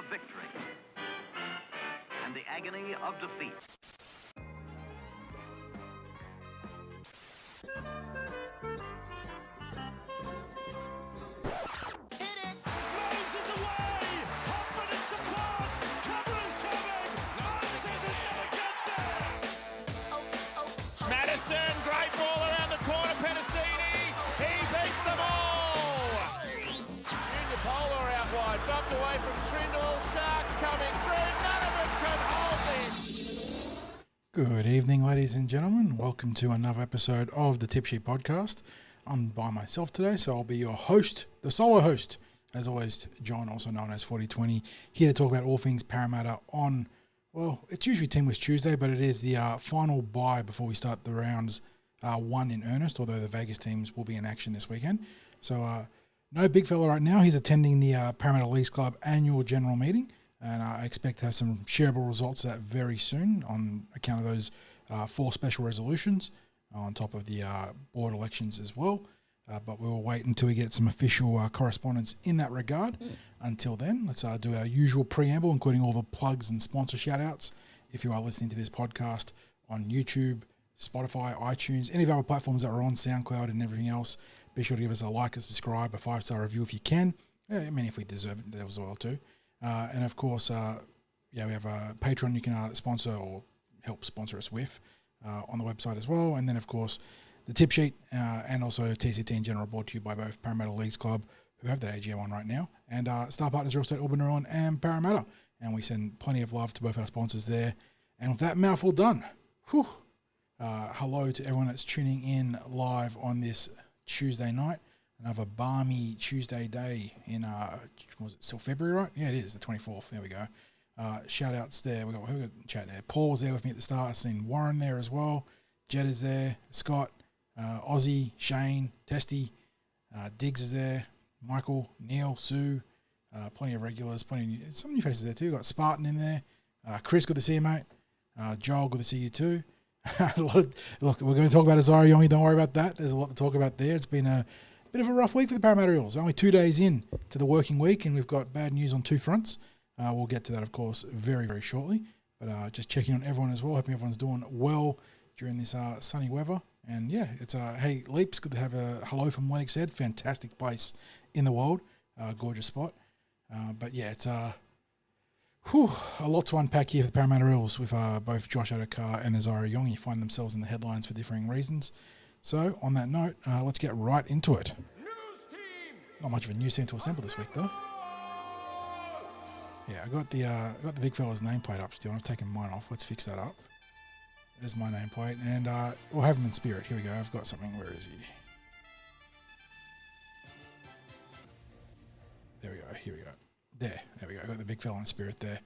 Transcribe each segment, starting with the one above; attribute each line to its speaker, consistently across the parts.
Speaker 1: of victory and the agony of defeat.
Speaker 2: Great ball around the corner, Penasini. He beats them all. Junior Polar out wide, bumped away from Trindle. Sharks coming through. None of them can hold this.
Speaker 3: Good evening, ladies and gentlemen. Welcome to another episode of the Tip Sheet Podcast. I'm by myself today, so I'll be your host, the solo host. As always, John, also known as 4020, here to talk about all things Parramatta on, well, it's usually Teamless Tuesday, but it is the final bye before we start the rounds one in earnest, although the Vegas teams will be in action this weekend. So no big fella right now. He's attending the Parramatta Eels Club annual general meeting, and I expect to have some shareable results of that very soon on account of those 4 special resolutions on top of the board elections as well. But we'll wait until we get some official correspondence in that regard. Until then, let's do our usual preamble, including all the plugs and sponsor shout-outs. If you are listening to this podcast on YouTube, Spotify, iTunes, any of our platforms that are on, SoundCloud and everything else, be sure to give us a like, a subscribe, a 5-star review if you can. I mean, if we deserve it, that as well too. And of course, we have a Patreon you can sponsor or help sponsor us with on the website as well. And then, of course, the tip sheet and also TCT in general, brought to you by both Parramatta Leagues Club, who have that AGM on right now, and Star Partners Real Estate Auburn and Parramatta. And we send plenty of love to both our sponsors there. And with that mouthful done, hello to everyone that's tuning in live on this Tuesday night. Another balmy Tuesday day in, was it still February, right? Yeah, it is, the 24th. There we go. Shout outs there. Who got chat there? Paul was there with me at the start. I've seen Warren there as well. Jed is there. Scott, Ozzy, Shane, Testy, Diggs is there. Michael, Neil, Sue, plenty of regulars, some new faces there too. Got Spartan in there. Chris, good to see you, mate. Joel, good to see you too. Look, we're going to talk about Isaiah Iongi. Don't worry about that. There's a lot to talk about there. It's been a bit of a rough week for the Parramatta Eels. Only 2 days in to the working week, and we've got bad news on 2 fronts. We'll get to that, of course, very, very shortly. But just checking on everyone as well. Hoping everyone's doing well during this sunny weather. And yeah, it's hey, Leaps, good to have a hello from Lennox Head. Fantastic place in the world. Gorgeous spot. But yeah, it's a lot to unpack here for the Parramatta Eels with both Josh Addo-Carr and Isaiah Iongi find themselves in the headlines for differing reasons. So on that note, let's get right into it. Not much of a news team to assemble this week though. Yeah, I got the big fella's nameplate up still. I've taken mine off. Let's fix that up. There's my nameplate, and we'll have him in spirit. Here we go. I've got something. Where is he? There we go. Here we go. There we go. I got the big fella in spirit there.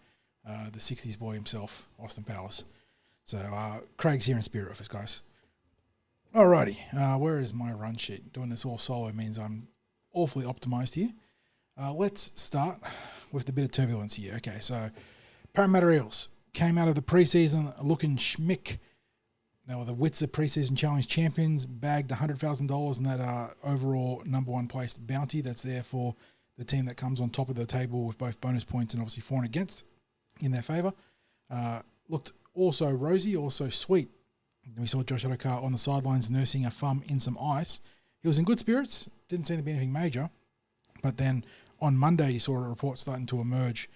Speaker 3: The 60s boy himself, Austin Powers. So Craig's here in spirit with us, guys. Alrighty. Where is my run sheet? Doing this all solo means I'm awfully optimized here. Let's start with the bit of turbulence here. Okay, so Parramatta Eels came out of the preseason looking schmick. They were the Witzer preseason challenge champions, bagged $100,000 in that overall number 1 placed bounty that's there for the team that comes on top of the table with both bonus points and obviously for and against in their favour. Looked also rosy, also sweet. We saw Josh Addo-Carr on the sidelines nursing a thumb in some ice. He was in good spirits, didn't seem to be anything major. But then on Monday, you saw a report starting to emerge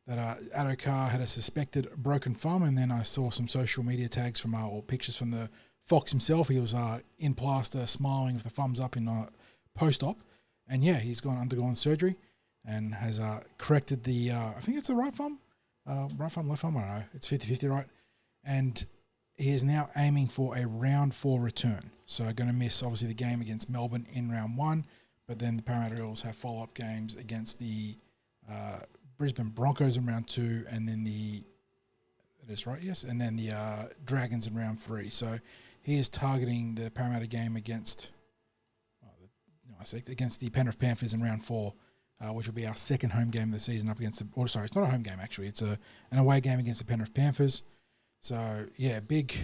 Speaker 3: that Addo-Carr had a suspected broken thumb, and then I saw some social media tags from or pictures from the Foxx himself. He was in plaster, smiling with the thumbs up in post-op. And yeah, he's undergone surgery and has corrected the, I think it's the right thumb, left thumb, I don't know. It's 50-50, right? And he is now aiming for a round 4 return. So going to miss, obviously, the game against Melbourne in round 1, but then the Parramatta Eels have follow-up games against the Brisbane Broncos in round 2, and then that is right, yes, and then the Dragons in round 3. So he is targeting the Parramatta game against the Penrith Panthers in round 4, which will be our second home game of the season up against it's not a home game actually, it's an away game against the Penrith Panthers. So yeah, big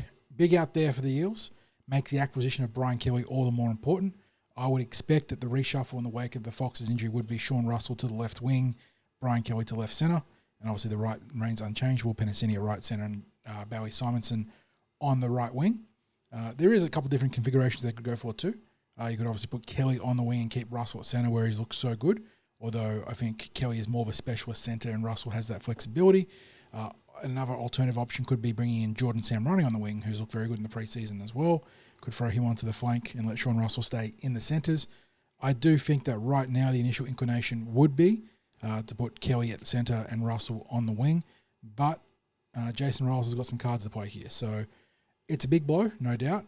Speaker 3: out there for the Eels. Makes the acquisition of Brian Kelly all the more important. I would expect that the reshuffle in the wake of the Fox's injury would be Sean Russell to the left wing, Brian Kelly to left centre. and obviously the right remains unchanged. Will Penasini at right centre and Bowie Simonson on the right wing. There is a couple different configurations they could go for too. You could obviously put Kelly on the wing and keep Russell at centre where he's looked so good, although I think Kelly is more of a specialist centre and Russell has that flexibility. Another alternative option could be bringing in Jordan Samrani on the wing, who's looked very good in the pre-season as well. Could throw him onto the flank and let Sean Russell stay in the centres. I do think that right now the initial inclination would be to put Kelly at the centre and Russell on the wing, but Jason Riles has got some cards to play here. So it's a big blow, no doubt.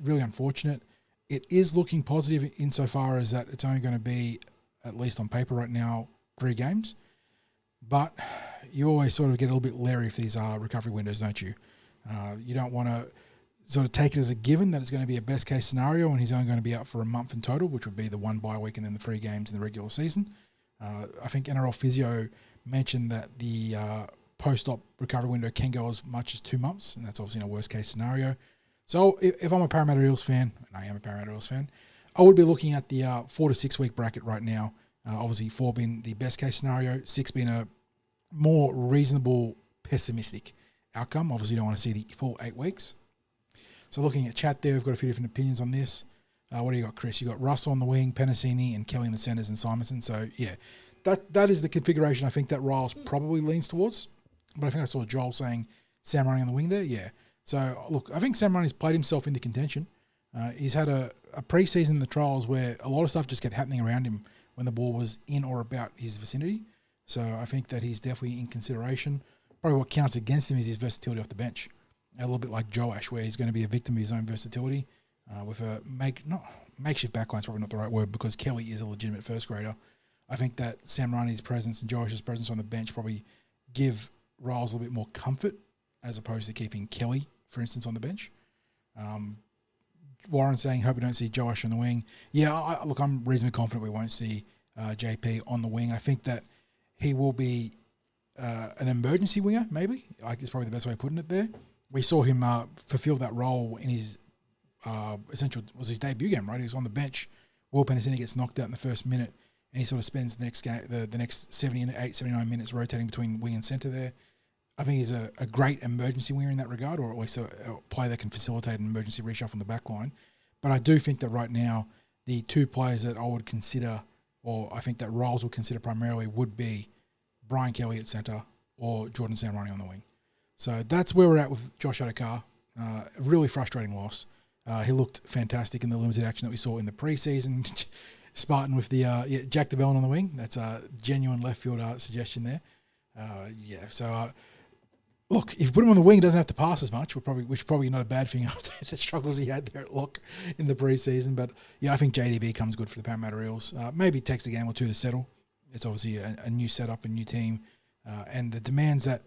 Speaker 3: Really unfortunate. It is looking positive insofar as that it's only going to be, at least on paper right now, 3 games. But you always sort of get a little bit leery if these are recovery windows, don't you? You don't want to sort of take it as a given that it's going to be a best case scenario and he's only going to be out for a month in total, which would be the 1 bye week and then the 3 games in the regular season. I think NRL Physio mentioned that the post-op recovery window can go as much as 2 months, and that's obviously in a worst case scenario. So if I'm a Parramatta Eels fan, and I am a Parramatta Eels fan, I would be looking at the 4 to 6 week bracket right now. Obviously 4 being the best case scenario, 6 being a more reasonable pessimistic outcome. Obviously you don't want to see the full 8 weeks. So looking at chat there, we've got a few different opinions on this. What do you got, Chris? You got Russell on the wing, Penasini and Kelly in the centres and Simonson. So yeah, that is the configuration I think that Riles probably leans towards. But I think I saw Joel saying Sam running on the wing there. Yeah. So look, I think Sam Runny's played himself into contention. He's had a pre-season in the trials where a lot of stuff just kept happening around him when the ball was in or about his vicinity. So I think that he's definitely in consideration. Probably what counts against him is his versatility off the bench. A little bit like Joash, where he's going to be a victim of his own versatility. With a makeshift backline is probably not the right word because Kelly is a legitimate first grader. I think that Sam Rani's presence and Joash's presence on the bench probably give Riles a little bit more comfort as opposed to keeping Kelly, for instance, on the bench. Warren saying, hope we don't see Josh on the wing. Yeah, I'm reasonably confident we won't see JP on the wing. I think that he will be an emergency winger, maybe. I guess probably the best way of putting it there. We saw him fulfill that role in his was his debut game, right? He was on the bench. Will Penasini gets knocked out in the first minute, and he sort of spends the next game, the next 79 minutes rotating between wing and centre there. I think he's a great emergency winger in that regard, or at least a player that can facilitate an emergency reshuffle on the back line. But I do think that right now, the 2 players that I would consider, or I think that Riles would consider primarily, would be Brian Kelly at centre or Jordan Samrani on the wing. So that's where we're at with Josh Addo-Carr. A really frustrating loss. He looked fantastic in the limited action that we saw in the pre-season. Spartan with the Jack DeBellin on the wing. That's a genuine left field suggestion there. Look, if you put him on the wing, he doesn't have to pass as much, which is probably not a bad thing after the struggles he had there at lock in the pre-season. But yeah, I think JDB comes good for the Parramatta Eels. Maybe takes a game or 2 to settle. It's obviously a new setup, a new team, and the demands that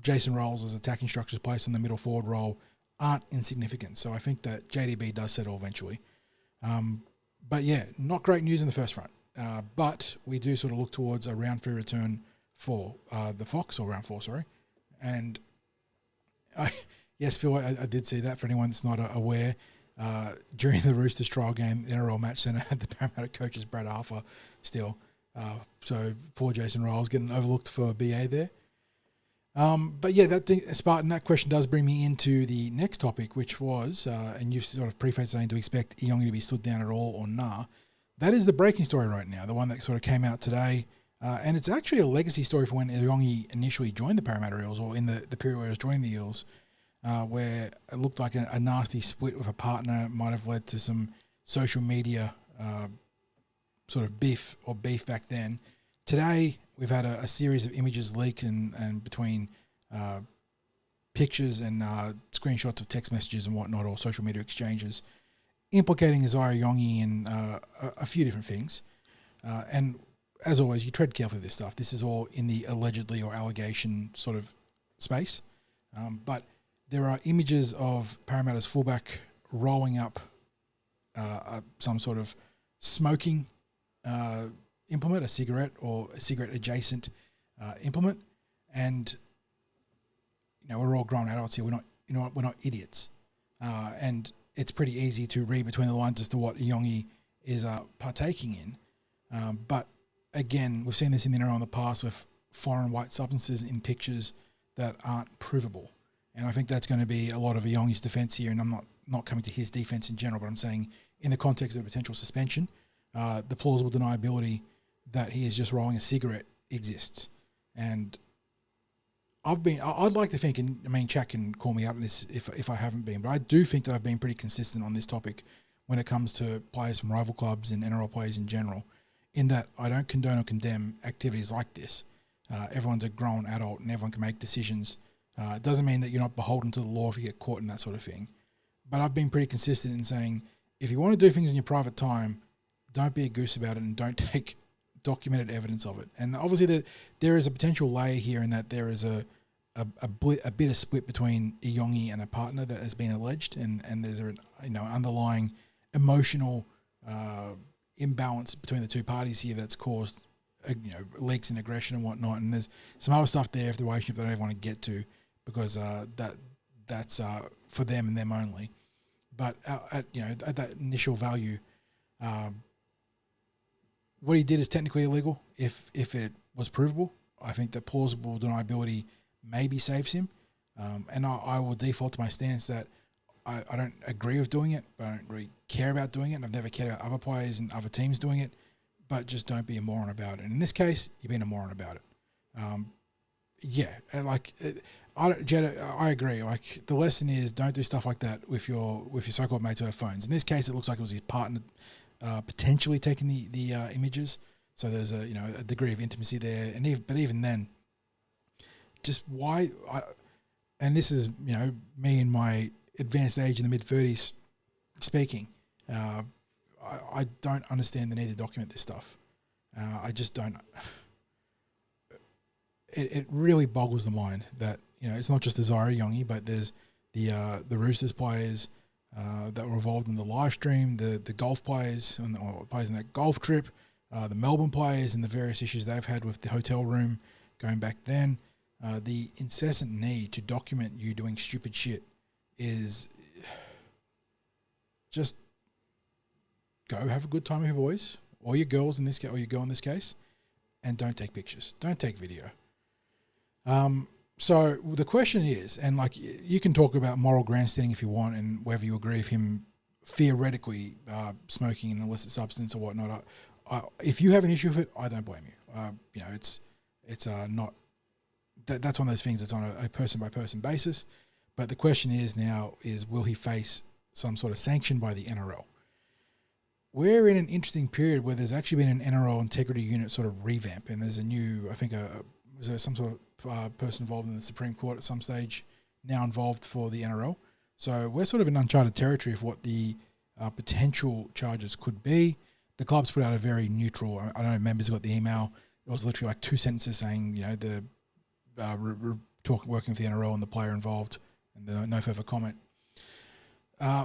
Speaker 3: Jason Riles' attacking structures placed on the middle forward role aren't insignificant. So I think that JDB does settle eventually. But yeah, not great news in the first front. But we do sort of look towards a round 3 return for the Foxx, or round 4, sorry. And yes, Phil, I did see that. For anyone that's not aware, during the Roosters trial game, the NRL Match Centre had the Parramatta coaches Brad Arthur still. So poor Jason Riles getting overlooked for BA there. But yeah, Spartan, that question does bring me into the next topic, which was, and you've sort of prefaced saying to expect Yongi to be stood down at all or nah. That is the breaking story right now, the one that sort of came out today. And it's actually a legacy story for when Yongi initially joined the Parramatta Eels, or in the period where he was joining the Eels, where it looked like a nasty split with a partner might have led to some social media sort of beef back then. Today, we've had a series of images leak and between pictures and screenshots of text messages and whatnot, or social media exchanges, implicating Isaiah Iongi in a few different things. And as always, you tread carefully with this stuff. This is all in the allegedly or allegation sort of space. But there are images of Parramatta's fullback rolling up some sort of smoking implement, a cigarette or a cigarette adjacent implement. And, we're all grown adults here. We're not idiots. And it's pretty easy to read between the lines as to what Yongi is partaking in. But again, we've seen this in the NRL in the past with foreign white substances in pictures that aren't provable. And I think that's going to be a lot of Yongi's defence here, and I'm not coming to his defence in general, but I'm saying in the context of a potential suspension, the plausible deniability that he is just rolling a cigarette exists. And I'd like to think, and I mean, Chad can call me out on this if I haven't been, but I do think that I've been pretty consistent on this topic when it comes to players from rival clubs and NRL players in general, in that I don't condone or condemn activities like this. Everyone's a grown adult and everyone can make decisions. It doesn't mean that you're not beholden to the law if you get caught in that sort of thing. But I've been pretty consistent in saying, if you want to do things in your private time, don't be a goose about it and don't take documented evidence of it. And obviously there is a potential layer here in that there is a bit of split between Yongi and a partner that has been alleged, and there's an underlying emotional imbalance between the two parties here that's caused leaks and aggression and whatnot. And there's some other stuff there of the relationship that I don't even want to get to because that's for them and them only. But at that initial value, what he did is technically illegal if it was provable. I think that plausible deniability maybe saves him. And I will default to my stance that I don't agree with doing it, but I don't really care about doing it. And I've never cared about other players and other teams doing it, but just don't be a moron about it. And in this case, you've been a moron about it. I agree. Like, the lesson is don't do stuff like that with your so-called mates who have phones. In this case, it looks like it was his partner potentially taking the images. So there's a degree of intimacy there. But even then, just why? And this is me in my advanced age in the mid-30s speaking. I don't understand the need to document this stuff. I just don't. It really boggles the mind that it's not just Isaiah Iongi, but there's the Roosters players that were involved in the live stream, the golf players or players in that golf trip, the Melbourne players and the various issues they've had with the hotel room going back then. The incessant need to document you doing stupid shit is just go have a good time with your boys or your girls in this case, or your girl in this case, and don't take pictures, don't take video. So the question is, and like you can talk about moral grandstanding if you want, and whether you agree with him theoretically smoking an illicit substance or whatnot. If you have an issue with it, I don't blame you. It's not. That's one of those things that's on a person-by-person basis. But the question is now will he face some sort of sanction by the NRL? We're in an interesting period where there's actually been an NRL integrity unit sort of revamp, and there's a new, I think, was there some sort of person involved in the Supreme Court at some stage now involved for the NRL. So we're sort of in uncharted territory of what the potential charges could be. The club's put out a very neutral, I don't know, members got the email. It was literally like 2 sentences saying, the working with the NRL and the player involved, and no further comment.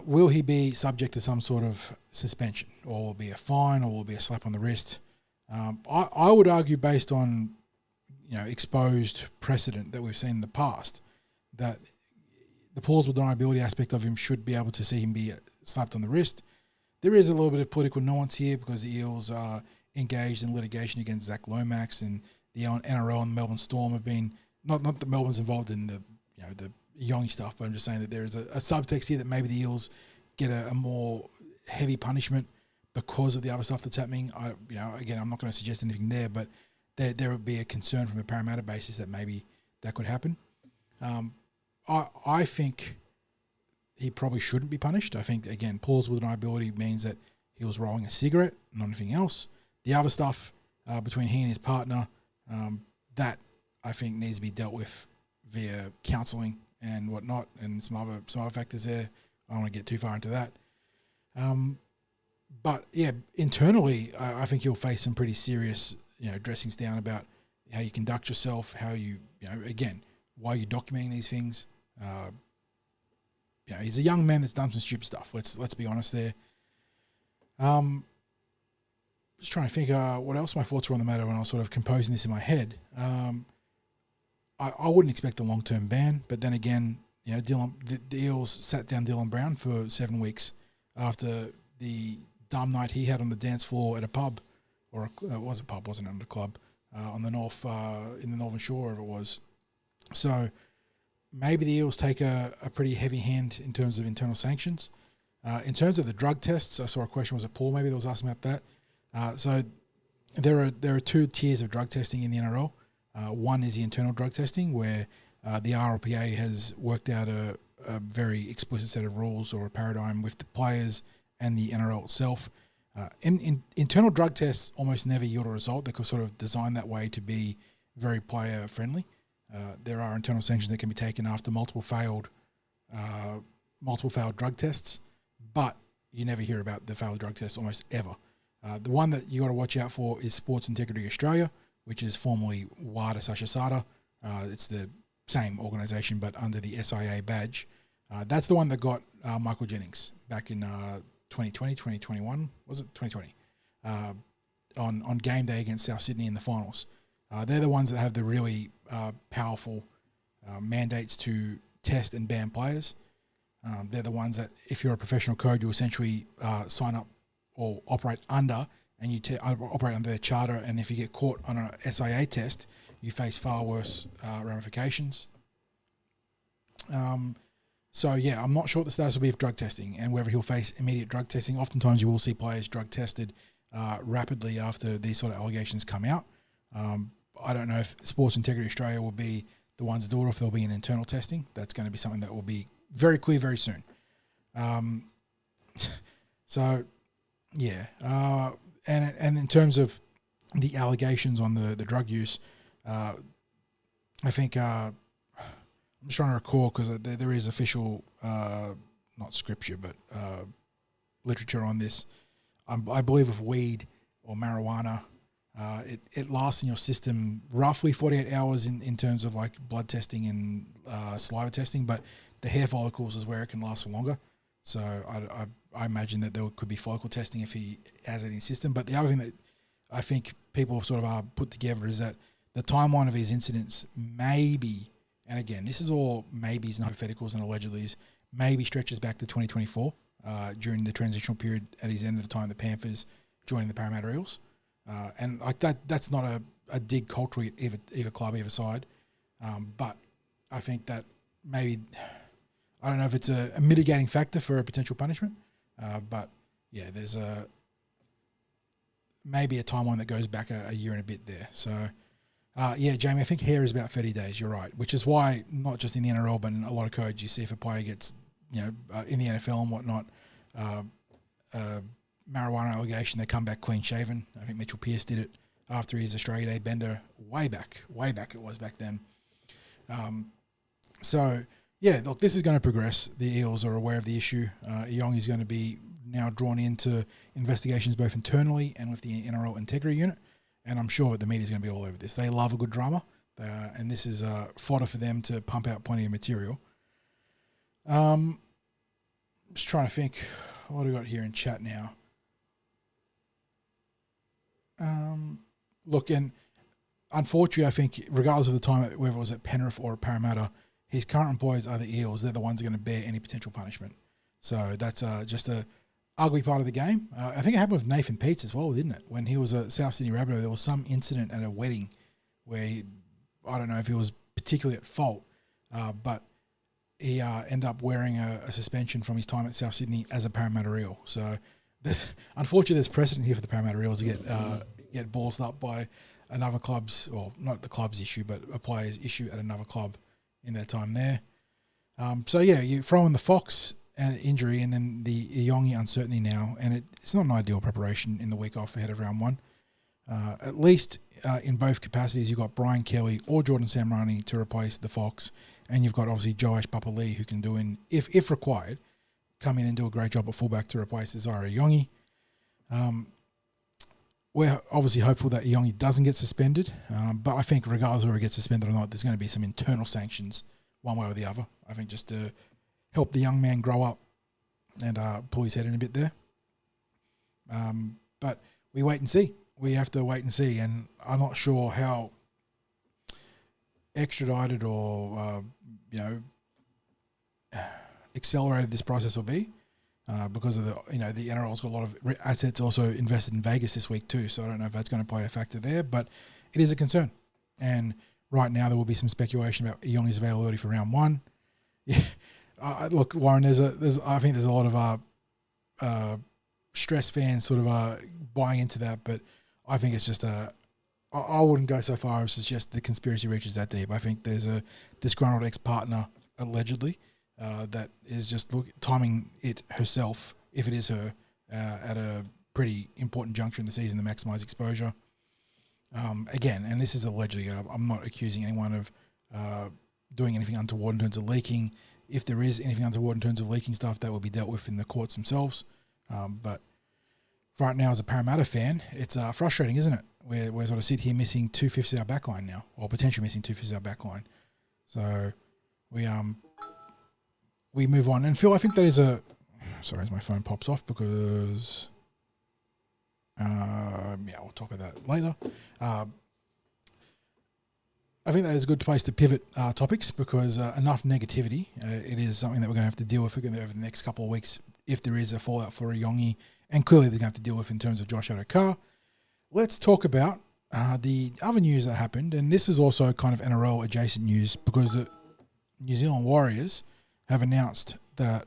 Speaker 3: Will he be subject to some sort of suspension, or will it be a fine, or will it be a slap on the wrist? I would argue, based on exposed precedent that we've seen in the past, that the plausible deniability aspect of him should be able to see him be slapped on the wrist. There is a little bit of political nuance here because the Eels are engaged in litigation against Zach Lomax, and the NRL and Melbourne Storm have been, not that Melbourne's involved in the Yongi stuff, but I'm just saying that there is a subtext here that maybe the Eels get a more heavy punishment because of the other stuff that's happening. Again, I'm not going to suggest anything there, but there would be a concern from a Parramatta basis that maybe that could happen. I think he probably shouldn't be punished. I think, again, plausible deniability means that he was rolling a cigarette, not anything else. The other stuff between he and his partner, that I think needs to be dealt with via counselling and whatnot, and some other factors there. I don't want to get too far into that. But yeah, internally, I think he'll face some pretty serious, dressings down about how you conduct yourself, how you, again, why you're documenting these things. He's a young man that's done some stupid stuff. Let's be honest there. Just trying to think what else my thoughts were on the matter when I was sort of composing this in my head. I wouldn't expect a long-term ban, but then again, the Eels sat down Dylan Brown for 7 weeks after the dumb night he had on the dance floor at a pub, or it was a pub, wasn't it, at a club, on the north in the Northern Shore, wherever it was. So maybe the Eels take a pretty heavy hand in terms of internal sanctions. In terms of the drug tests, I saw a question, was it Paul maybe that was asking about that? So there are two tiers of drug testing in the NRL. One is the internal drug testing, where the RLPA has worked out a very explicit set of rules or a paradigm with the players and the NRL itself. In internal drug tests almost never yield a result. They're sort of designed that way to be very player friendly. There are internal sanctions that can be taken after multiple failed drug tests, but you never hear about the failed drug tests almost ever. The one that you got to watch out for is Sports Integrity Australia, which is formerly WADA Sashasada. It's the same organisation but under the SIA badge. That's the one that got Michael Jennings back in 2021, was it 2020? On game day against South Sydney in the finals. They're the ones that have the really powerful mandates to test and ban players. They're the ones that, if you're a professional code, you essentially sign up or operate under, and you operate under their charter, and if you get caught on a SIA test, you face far worse ramifications. So yeah, I'm not sure what the status will be of drug testing and whether he'll face immediate drug testing. Oftentimes you will see players drug tested rapidly after these sort of allegations come out. I don't know if Sports Integrity Australia will be the ones to do it, or if there'll be an internal testing. That's going to be something that will be very clear very soon. So yeah, and in terms of the allegations on the drug use, I think I'm just trying to recall, because there is official, not scripture, but literature on this. I believe of weed or marijuana, it lasts in your system roughly 48 hours in terms of like blood testing and saliva testing, but the hair follicles is where it can last for longer. So I imagine that there could be follicle testing if he has it in his system. But the other thing that I think people sort of put together is that the timeline of these incidents maybe, and again, this is all maybes and hypotheticals and allegedly, maybe stretches back to 2024 during the transitional period at his end of the time the Panthers joining the Parramatta Eels. And like that's not a dig culturally at either club, either side. But I think that maybe, I don't know if it's a mitigating factor for a potential punishment. But yeah, there's maybe a timeline that goes back a year and a bit there. So yeah, Jamie, I think hair is about 30 days. You're right, which is why not just in the NRL, but in a lot of codes, you see if a player gets, in the NFL and whatnot, marijuana allegation, they come back clean shaven. I think Mitchell Pearce did it after his Australia Day bender way back it was back then. So yeah, look, this is going to progress. The Eels are aware of the issue. Yongi is going to be now drawn into investigations both internally and with the NRL Integrity Unit, and I'm sure the media is going to be all over this. They love a good drama, and this is fodder for them to pump out plenty of material. Just trying to think, what do we got here in chat now? Look, and unfortunately, I think regardless of the time, whether it was at Penrith or at Parramatta, his current employers are the Eels. They're the ones that are going to bear any potential punishment. So that's just a ugly part of the game. I think it happened with Nathan Peats as well, didn't it? When he was a South Sydney Rabbitoh, there was some incident at a wedding where I don't know if he was particularly at fault, but he ended up wearing a suspension from his time at South Sydney as a Parramatta Eel. So unfortunately, there's precedent here for the Parramatta Eels to get ballsed up by another club's, or not the club's issue, but a player's issue at another club in their time there. So yeah, you throw in the Foxx injury and then the Yongi uncertainty now, and it's not an ideal preparation in the week off ahead of round one. At least in both capacities, you've got Brian Kelly or Jordan Samrani to replace the Foxx, and you've got obviously Joash Papali'i who can do if required, come in and do a great job at fullback to replace Isaiah Iongi. We're obviously hopeful that Yongi doesn't get suspended, but I think regardless of whether he gets suspended or not, there's going to be some internal sanctions one way or the other. I think just to help the young man grow up and pull his head in a bit there. But we wait and see. We have to wait and see, and I'm not sure how extradited or accelerated this process will be. Because of the NRL's got a lot of assets also invested in Vegas this week too, so I don't know if that's going to play a factor there. But it is a concern. And right now there will be some speculation about Yongi's availability for round 1. Yeah, look, Warren, I think there's a lot of stress fans sort of buying into that, but I think it's just I wouldn't go so far as to suggest the conspiracy reaches that deep. I think there's a disgruntled ex-partner, allegedly, that is just timing it herself, if it is her, at a pretty important juncture in the season to maximise exposure. Again, and this is allegedly, I'm not accusing anyone of doing anything untoward in terms of leaking. If there is anything untoward in terms of leaking stuff, that will be dealt with in the courts themselves. But right now, as a Parramatta fan, it's frustrating, isn't it? We're sort of sit here missing 2/5 of our backline now, or potentially missing 2/5 of our backline. So we move on. And Phil, I think that is sorry, as my phone pops off because we'll talk about that later. I think that is a good place to pivot topics because enough negativity. It is something that we're going to have to deal with over the next couple of weeks if there is a fallout for a Yongi, and clearly they're going to have to deal with in terms of Josh Addo-Carr. Let's talk about the other news that happened, and this is also kind of NRL adjacent news because the New Zealand Warriors have announced that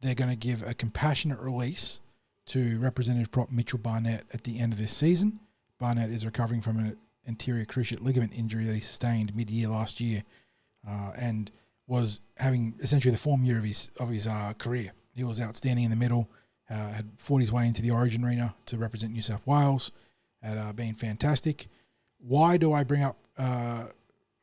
Speaker 3: they're going to give a compassionate release to Representative Prop Mitchell Barnett at the end of this season. Barnett is recovering from an anterior cruciate ligament injury that he sustained mid-year last year, and was having essentially the form year of his career. He was outstanding in the middle, had fought his way into the Origin arena to represent New South Wales, had been fantastic. Why do I bring up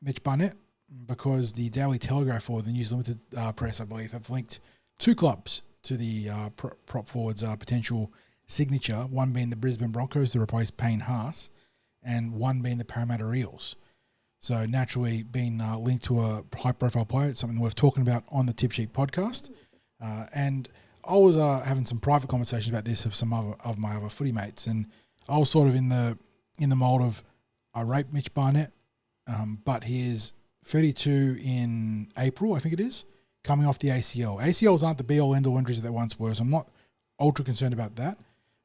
Speaker 3: Mitch Barnett? Because the Daily Telegraph or the News Limited press, I believe, have linked 2 clubs to the prop forward's potential signature, one being the Brisbane Broncos to replace Payne Haas, and one being the Parramatta Eels. So naturally, being linked to a high-profile player, it's something worth talking about on the Tip Sheet podcast. And I was having some private conversations about this with some of my other footy mates, and I was sort of in the mold of I rate Mitch Barnett, but he is 32 in April, I think it is, coming off the ACL. ACLs aren't the be-all, end-all injuries that they once were, so I'm not ultra concerned about that.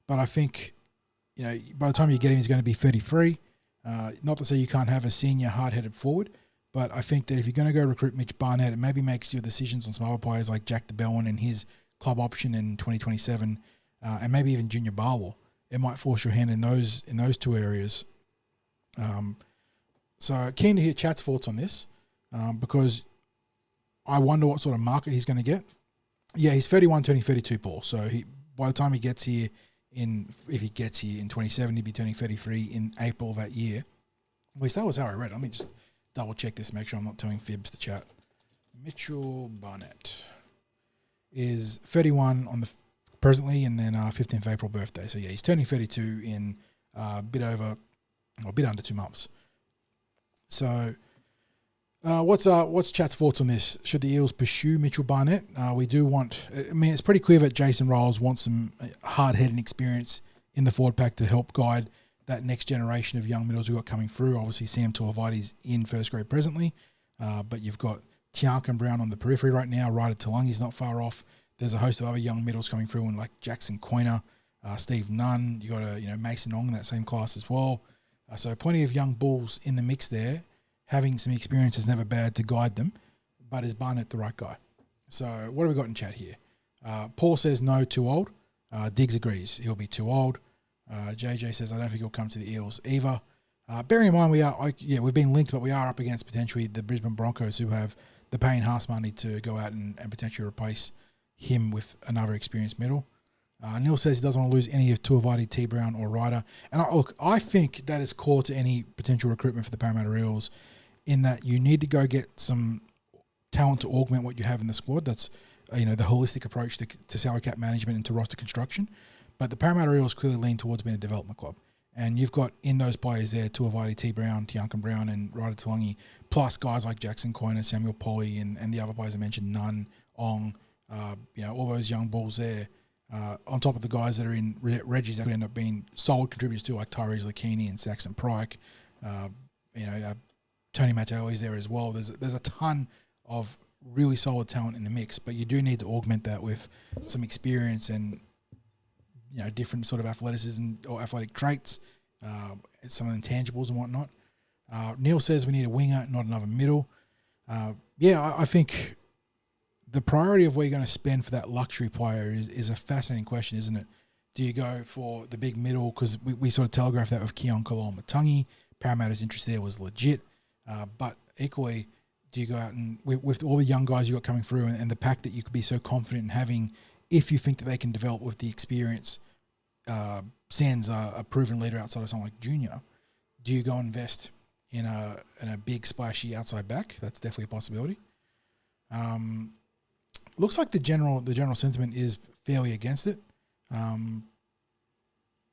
Speaker 3: But I think, by the time you get him, he's going to be 33. Not to say you can't have a senior hard-headed forward, but I think that if you're going to go recruit Mitch Barnett, it maybe makes your decisions on some other players like Jack de Belin and his club option in 2027, and maybe even Junior Barlow. It might force your hand in those 2 areas. So keen to hear Chat's thoughts on this, because I wonder what sort of market he's going to get. Yeah, he's 31 turning 32, Paul. So by the time he gets here, if he gets here in 27, he'd be turning 33 in April of that year. At least that was how I read it. Let me just double check this, make sure I'm not telling fibs to Chat. Mitchell Barnett is 31 on the presently, and then 15th April birthday. So yeah, he's turning 32 in a bit under 2 months. So what's Chat's thoughts on this? Should the Eels pursue Mitchell Barnett? We do want... it's pretty clear that Jason Ryles wants some hard-headed experience in the forward pack to help guide that next generation of young middles we've got coming through. Obviously, Sam Tuivasa-Vati's in first grade presently, but you've got Tianka Brown on the periphery right now. Ryder Talangi's not far off. There's a host of other young middles coming through, and like Jackson Coyner, Steve Nunn. You got Mason Ong in that same class as well. So plenty of young bulls in the mix there. Having some experience is never bad to guide them, but is Barnett the right guy? So what have we got in Chat here? Paul says no, too old. Diggs agrees he'll be too old. JJ says I don't think he'll come to the Eels either. Bearing in mind we've been linked, but we are up against potentially the Brisbane Broncos, who have the Payne Haas money to go out and potentially replace him with another experienced middle. Neil says he doesn't want to lose any of Tuivasa, T. Brown or Ryder. And I think that is core to any potential recruitment for the Parramatta Eels, in that you need to go get some talent to augment what you have in the squad. That's the holistic approach to salary cap management and to roster construction. But the Parramatta Eels clearly lean towards being a development club. And you've got in those players there, Tuivasa, T. Brown, Tianka Brown and Ryder Talangi, plus guys like Jackson Coyner, Samuel Polly and the other players I mentioned, Nunn, Ong, all those young balls there. On top of the guys that are in Reggie's that could end up being solid contributors too, like Tyrese Lakini and Saxon Pryke. Tony Matteo's there as well. There's a ton of really solid talent in the mix, but you do need to augment that with some experience and different sort of athleticism or athletic traits, some intangibles and whatnot. Neil says we need a winger, not another middle. I think the priority of where you're going to spend for that luxury player is a fascinating question, isn't it? Do you go for the big middle? Because we sort of telegraphed that with Keon Kalama-Matangi. Parramatta's interest there was legit. But equally, do you go out and with all the young guys you got coming through and the pack that you could be so confident in having, if you think that they can develop with the experience, Sands a proven leader outside of someone like Junior, do you go invest in a big splashy outside back? That's definitely a possibility. Looks like the general sentiment is fairly against it. I'm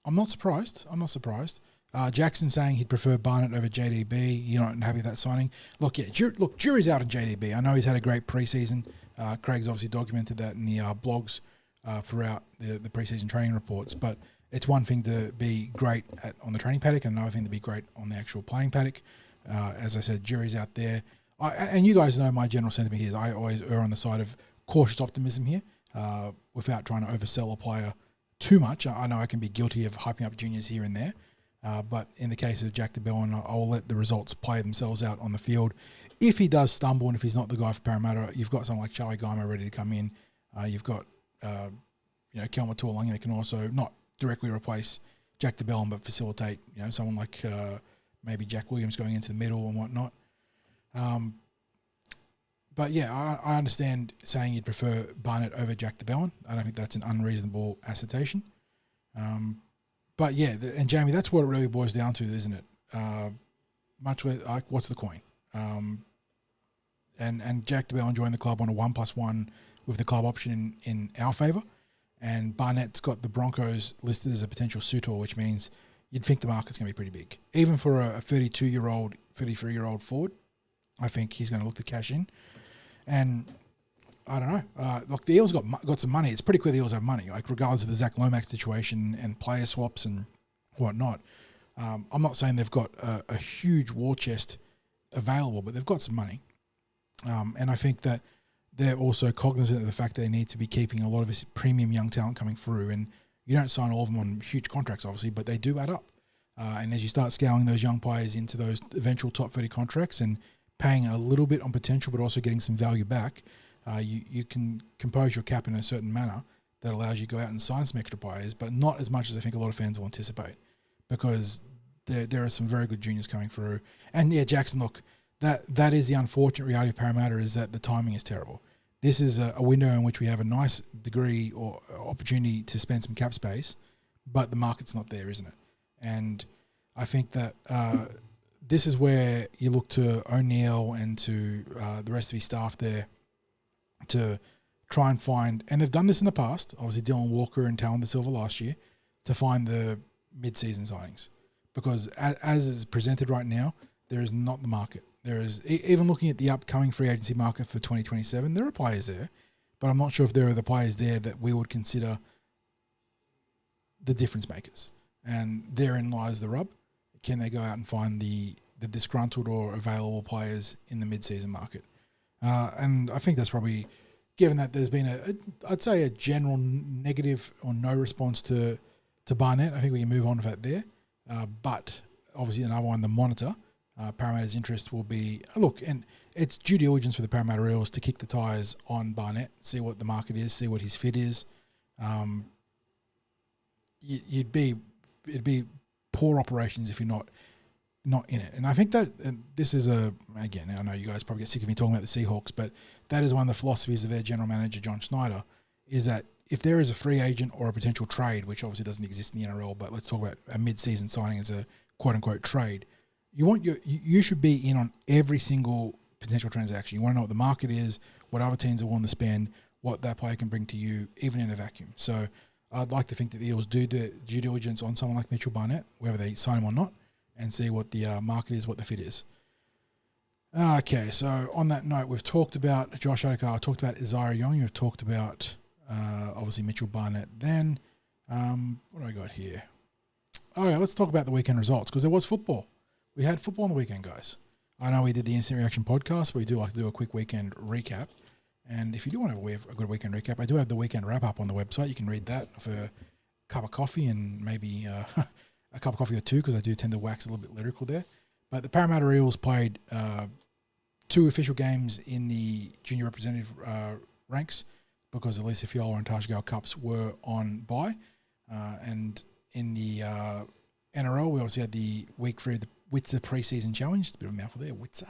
Speaker 3: not surprised. Jackson saying he'd prefer Barnett over JDB. You're not happy with that signing. Look, jury's out on JDB. I know he's had a great preseason. Craig's obviously documented that in the blogs throughout the preseason training reports. But it's one thing to be great on the training paddock and another thing to be great on the actual playing paddock. As I said, jury's out there. And you guys know my general sentiment here is I always err on the side of cautious optimism here without trying to oversell a player too much. I know I can be guilty of hyping up juniors here and there. But in the case of Jack DeBellin, I'll let the results play themselves out on the field. If he does stumble and if he's not the guy for Parramatta, you've got someone like Charlie Geimer ready to come in. You've got Kelma Tuolangi that can also not directly replace Jack DeBellin but facilitate someone like maybe Jack Williams going into the middle and whatnot. But yeah, I understand saying you'd prefer Barnett over Jack DeBellin. I don't think that's an unreasonable assertion. But yeah, and Jamie, that's what it really boils down to, isn't it? Much like, what's the coin? And Jack DeBellin joined the club on a 1+1 with the club option in our favour, and Barnett's got the Broncos listed as a potential suitor, which means you'd think the market's going to be pretty big, even for a 32-year-old, 33-year-old forward. I think he's going to look to cash in, and I don't know. Look, the Eels got some money. It's pretty clear the Eels have money, like regardless of the Zach Lomax situation and player swaps and whatnot. I'm not saying they've got a huge war chest available, but they've got some money. And I think that they're also cognizant of the fact that they need to be keeping a lot of this premium young talent coming through. And you don't sign all of them on huge contracts, obviously, but they do add up. And as you start scaling those young players into those eventual top 30 contracts and paying a little bit on potential, but also getting some value back, you can compose your cap in a certain manner that allows you to go out and sign some extra players, but not as much as I think a lot of fans will anticipate, because there are some very good juniors coming through. And yeah, Jackson, look, that is the unfortunate reality of Parramatta, is that the timing is terrible. This is a window in which we have a nice degree or opportunity to spend some cap space, but the market's not there, isn't it? And I think that this is where you look to O'Neill and to the rest of his staff there to try and find, and they've done this in the past, obviously Dylan Walker and Talon De Silva last year, to find the mid-season signings. Because as is presented right now, there is not the market. There is, even looking at the upcoming free agency market for 2027, there are players there, but I'm not sure if there are the players there that we would consider the difference makers. And therein lies the rub. Can they go out and find the disgruntled or available players in the mid-season market? And I think that's probably, given that there's been I'd say a general negative or no response to Barnett, I think we can move on with that there. But obviously another one, the monitor, Parramatta's interest will be, look, and it's due diligence for the Parramatta Eels to kick the tyres on Barnett, see what the market is, see what his fit is. It'd be poor operations if you're not in it. And I think that this is again, I know you guys probably get sick of me talking about the Seahawks, but that is one of the philosophies of their general manager, John Schneider, is that if there is a free agent or a potential trade, which obviously doesn't exist in the NRL, but let's talk about a mid-season signing as a quote-unquote trade, you should be in on every single potential transaction. You want to know what the market is, what other teams are willing to spend, what that player can bring to you, even in a vacuum. So I'd like to think that the Eels do the due diligence on someone like Mitchell Barnett, whether they sign him or not, and see what the market is, what the fit is. Okay, so on that note, we've talked about Josh Addo-Carr, talked about Isaiah Iongi, we've talked about obviously Mitchell Barnett. Then what do I got here? Oh yeah, let's talk about the weekend results, because there was football. We had football on the weekend, guys. I know we did the Instant Reaction podcast, but we do like to do a quick weekend recap. And if you do want to have a good weekend recap, I do have the weekend wrap-up on the website. You can read that for cup of coffee and maybe a cup of coffee or two, because I do tend to wax a little bit lyrical there. But the Parramatta Eels played 2 official games in the junior representative ranks, because the Lisa Fiala and Tasha Gale Cups were on bye. And in the NRL, we obviously had the week 3 of the Witzer pre-season challenge. It's a bit of a mouthful there, Witzer,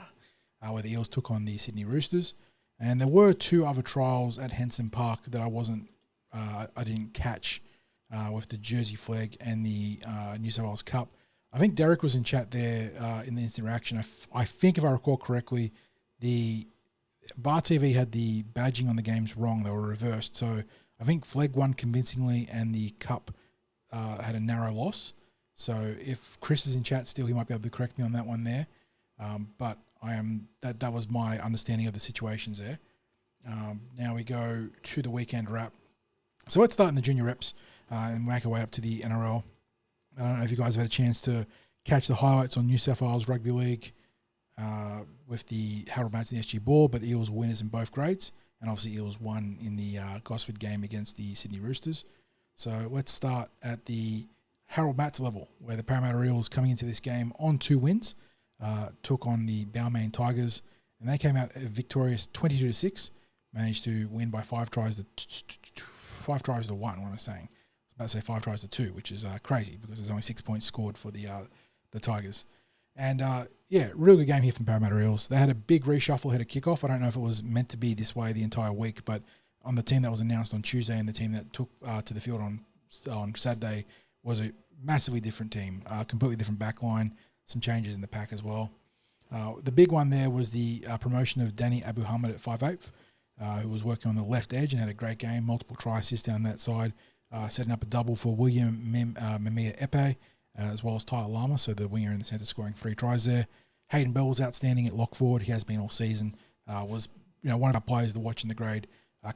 Speaker 3: where the Eels took on the Sydney Roosters. And there were 2 other trials at Henson Park that I didn't catch, with the Jersey Flag and the New South Wales Cup. I think Derek was in chat there in the instant reaction. I think if I recall correctly, the Bar TV had the badging on the games wrong. They were reversed. So I think Flag won convincingly and the Cup had a narrow loss. So if Chris is in chat still, he might be able to correct me on that one there. But that was my understanding of the situations there. Now we go to the weekend wrap. So let's start in the junior reps and make our way up to the NRL. I don't know if you guys have had a chance to catch the highlights on New South Wales Rugby League with the Harold Matts and the SG Ball, but the Eels were winners in both grades, and obviously Eels won in the Gosford game against the Sydney Roosters. So let's start at the Harold Matts level, where the Parramatta Eels, coming into this game on 2 wins, took on the Balmain Tigers, and they came out victorious 22-6, managed to win by 5 tries to 1, what am I saying? I was about to say 5 tries to 2, which is crazy, because there's only 6 points scored for the Tigers. And, really good game here from Parramatta Eels. They had a big reshuffle ahead of kickoff. I don't know if it was meant to be this way the entire week, but on the team that was announced on Tuesday and the team that took to the field on Saturday was a massively different team, completely different backline, some changes in the pack as well. The big one there was the promotion of Danny Abu-Hamid at 5'8", who was working on the left edge and had a great game, multiple try assists down that side, setting up a double for William Mimia Epe, as well as Tyler Lama, so the winger in the centre scoring 3 tries there. Hayden Bell was outstanding at lock forward. He has been all season. Was one of our players to watch in the grade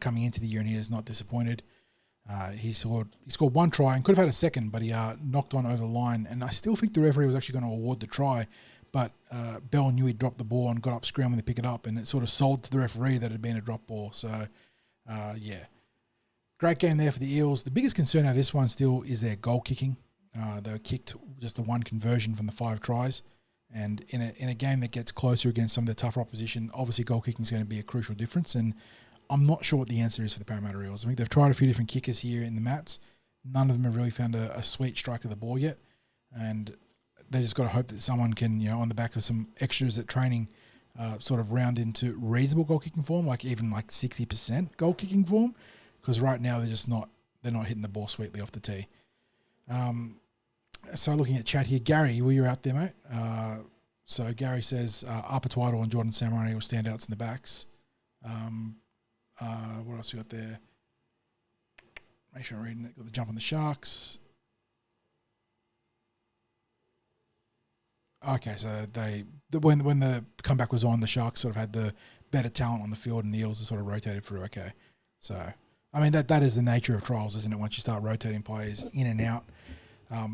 Speaker 3: coming into the year, and he is not disappointed. He scored 1 try and could have had a second, but he knocked on over the line. And I still think the referee was actually going to award the try, but Bell knew he'd dropped the ball and got up scrambling to pick it up, and it sort of sold to the referee that it had been a drop ball. So, great game there for the Eels. The biggest concern out of this one still is their goal kicking. They were kicked just the 1 conversion from the 5 tries. And in a game that gets closer against some of the tougher opposition, obviously goal kicking is going to be a crucial difference. And I'm not sure what the answer is for the Parramatta Eels. I think they've tried a few different kickers here in the mats. None of them have really found a sweet strike of the ball yet. And they just got to hope that someone can, on the back of some extras at training, sort of round into reasonable goal kicking form, like even 60% goal kicking form. Because right now they're not hitting the ball sweetly off the tee. So looking at chat here, Gary, were you out there, mate? So Gary says Arpa Twaddle and Jordan Samurai were standouts in the backs. What else we got there? Make sure I'm reading it. Got the jump on the Sharks. Okay, so when the comeback was on, the Sharks sort of had the better talent on the field, and the Eels are sort of rotated through. Okay, so I mean that is the nature of trials, isn't it? Once you start rotating players in and out.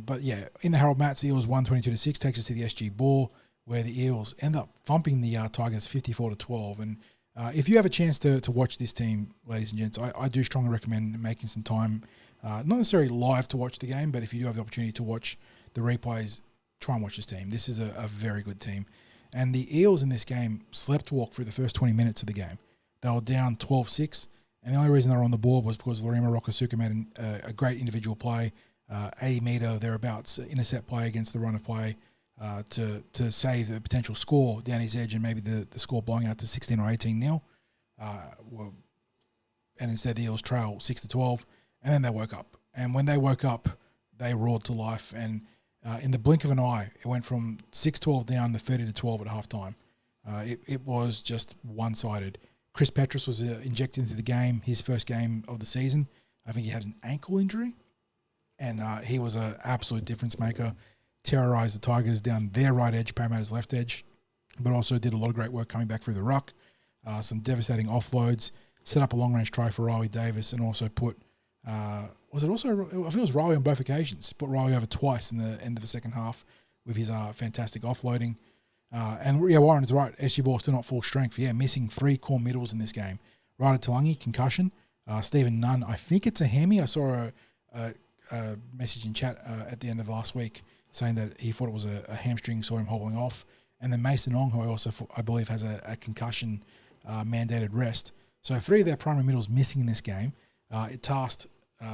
Speaker 3: But yeah, in the Harold Matts, the Eels won 22-6, takes us to the SG Ball, where the Eels end up thumping the Tigers 54-12. And if you have a chance to watch this team, ladies and gents, I do strongly recommend making some time, not necessarily live to watch the game, but if you do have the opportunity to watch the replays, try and watch this team. This is a very good team. And the Eels in this game slept walk through the first 20 minutes of the game. They were down 12-6, and the only reason they were on the board was because Lorima Rokasuka made a great individual play, 80-metre thereabouts intercept play against the run of play to save the potential score down his edge, and maybe the score blowing out to 16 or 18-0. And instead the Eels trail 6-12, and then they woke up. And when they woke up, they roared to life, and in the blink of an eye, it went from 6-12 down to 30-12 at halftime. It was just one-sided. Chris Petrus was injected into the game, his first game of the season. I think he had an ankle injury, and he was an absolute difference maker. Terrorised the Tigers down their right edge, Parramatta's left edge, but also did a lot of great work coming back through the ruck. Some devastating offloads, set up a long-range try for Riley Davis, and also put... was it also... I think it was Riley on both occasions. Put Riley over twice in the end of the second half with his fantastic offloading. And yeah, Warren is right. SG Ball still not full strength. Yeah, missing 3 core middles in this game. Ryder Talangi, concussion. Stephen Nunn, I think it's a hammy. I saw a message in chat at the end of last week saying that he thought it was a hamstring, saw him hobbling off. And then Mason Ong, who I believe has a concussion mandated rest. So 3 of their primary middles missing in this game. It tasked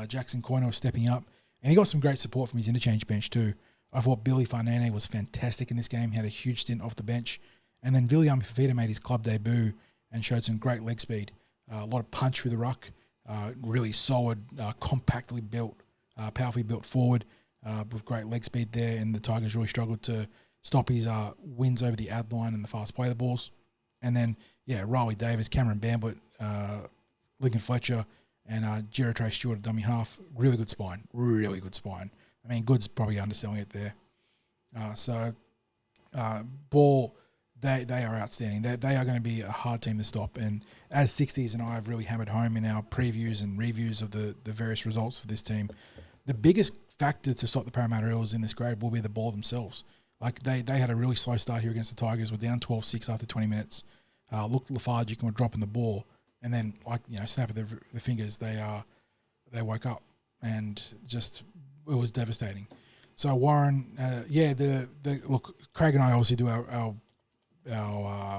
Speaker 3: Jackson Coyne with stepping up. And he got some great support from his interchange bench too. I thought Billy Farnane was fantastic in this game. He had a huge stint off the bench. And then Viliami Fafita made his club debut and showed some great leg speed. A lot of punch through the ruck. Really solid, compactly built, powerfully built forward with great leg speed there. And the Tigers really struggled to stop his wins over the ad line and the fast play the balls. And then, Riley Davis, Cameron Bamblett, Lincoln Fletcher, and Jerry Stewart at dummy half. Really good spine. Really good spine. I mean, good's probably underselling it there. Ball, they are outstanding. They are going to be a hard team to stop. And as Sixties and I have really hammered home in our previews and reviews of the various results for this team, the biggest factor to stop the Parramatta Eels in this grade will be the ball themselves. Like, they had a really slow start here against the Tigers. We're down 12-6 after 20 minutes. Looked lethargic and were dropping the ball. And then, snap of the fingers, they woke up. And just, it was devastating. So, Warren, look, Craig and I obviously do our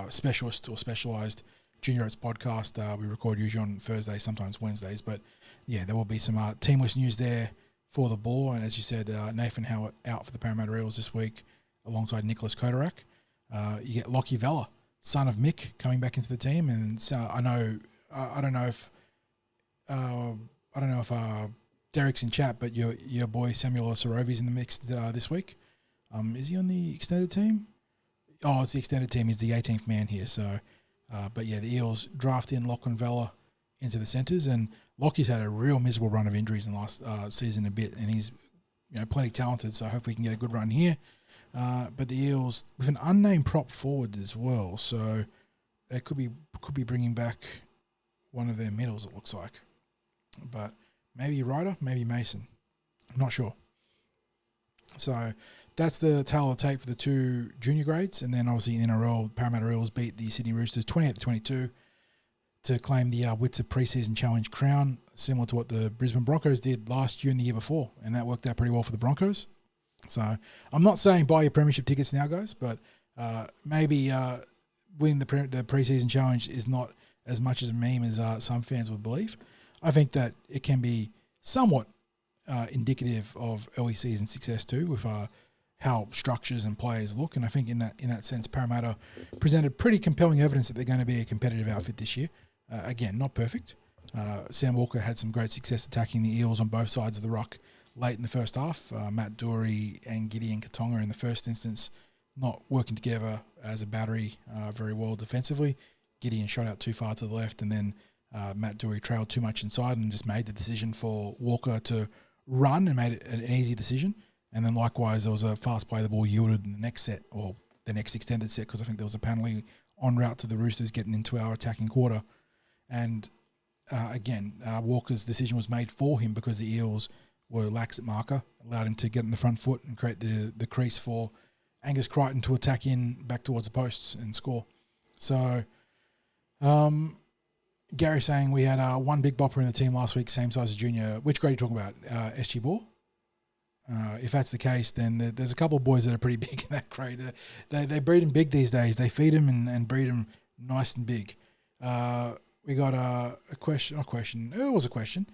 Speaker 3: specialist or specialised Junior Oats podcast. We record usually on Thursdays, sometimes Wednesdays. But, there will be some teamless news there for the ball. And as you said, Nathan Howard out for the Parramatta Eels this week, alongside Nicholas Kodarak. You get Lockie Vella, son of Mick, coming back into the team, and so I don't know if Derek's in chat, but your boy Samuel Sorovi's in the mix this week. Is he on the extended team? Oh, it's the extended team. He's the 18th man here. So, the Eels draft in Lachlan Vella into the centres, and Lockie's had a real miserable run of injuries in the last season a bit, and he's plenty talented. So hopefully he can get a good run here. But the Eels with an unnamed prop forward as well, so they could be bringing back one of their middles. It looks like, but maybe Ryder, maybe Mason, I'm not sure. So that's the tale of the tape for the 2 junior grades, and then obviously in NRL, Parramatta Eels beat the Sydney Roosters 28-22 to claim the Witzer Preseason Challenge crown, similar to what the Brisbane Broncos did last year and the year before, and that worked out pretty well for the Broncos. So I'm not saying buy your premiership tickets now, guys, but maybe winning the preseason challenge is not as much as a meme as some fans would believe. I think that it can be somewhat indicative of early season success too, with how structures and players look. And I think in that sense, Parramatta presented pretty compelling evidence that they're going to be a competitive outfit this year. Again, not perfect. Sam Walker had some great success attacking the Eels on both sides of the ruck late in the first half. Matt Doorey and Gideon Katonga in the first instance not working together as a battery very well defensively. Gideon shot out too far to the left, and then Matt Doorey trailed too much inside and just made the decision for Walker to run and made it an easy decision. And then likewise, there was a fast play the ball yielded in the next set, or the next extended set, because I think there was a penalty en route to the Roosters getting into our attacking quarter. And again, Walker's decision was made for him because the Eels were lax at marker, allowed him to get in the front foot and create the crease for Angus Crichton to attack in back towards the posts and score. So, Gary saying we had one big bopper in the team last week, same size as junior. Which grade are you talking about? SG Ball? If that's the case, then there's a couple of boys that are pretty big in that grade. They breed them big these days. They feed them and breed them nice and big. We got a question. It was a question.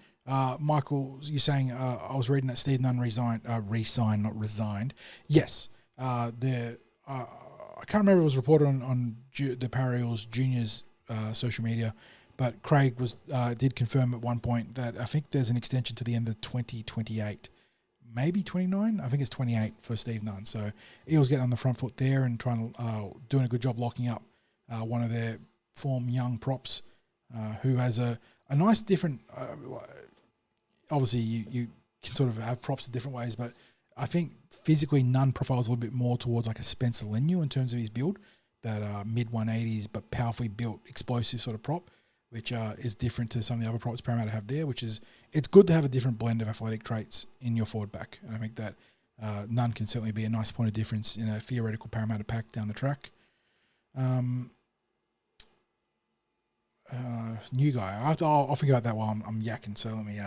Speaker 3: Michael, you're saying I was reading that Steve Nunn resigned, not resigned. Yes. I can't remember if it was reported on the Parra Eels Juniors social media, but Craig did confirm at one point that I think there's an extension to the end of 2028. Maybe 29. I think it's 28 for Steve Nunn. So Eels getting on the front foot there and doing a good job locking up one of their form young props who has a nice different. Obviously, you can sort of have props in different ways, but I think physically Nunn profiles a little bit more towards like a Spencer Leniu in terms of his build, that mid 180s but powerfully built, explosive sort of prop, which is different to some of the other props Parramatta have there, which is, it's good to have a different blend of athletic traits in your forward back. And I think that Nunn can certainly be a nice point of difference in a theoretical Parramatta pack down the track. New guy. I'll think about that while I'm yakking, so let me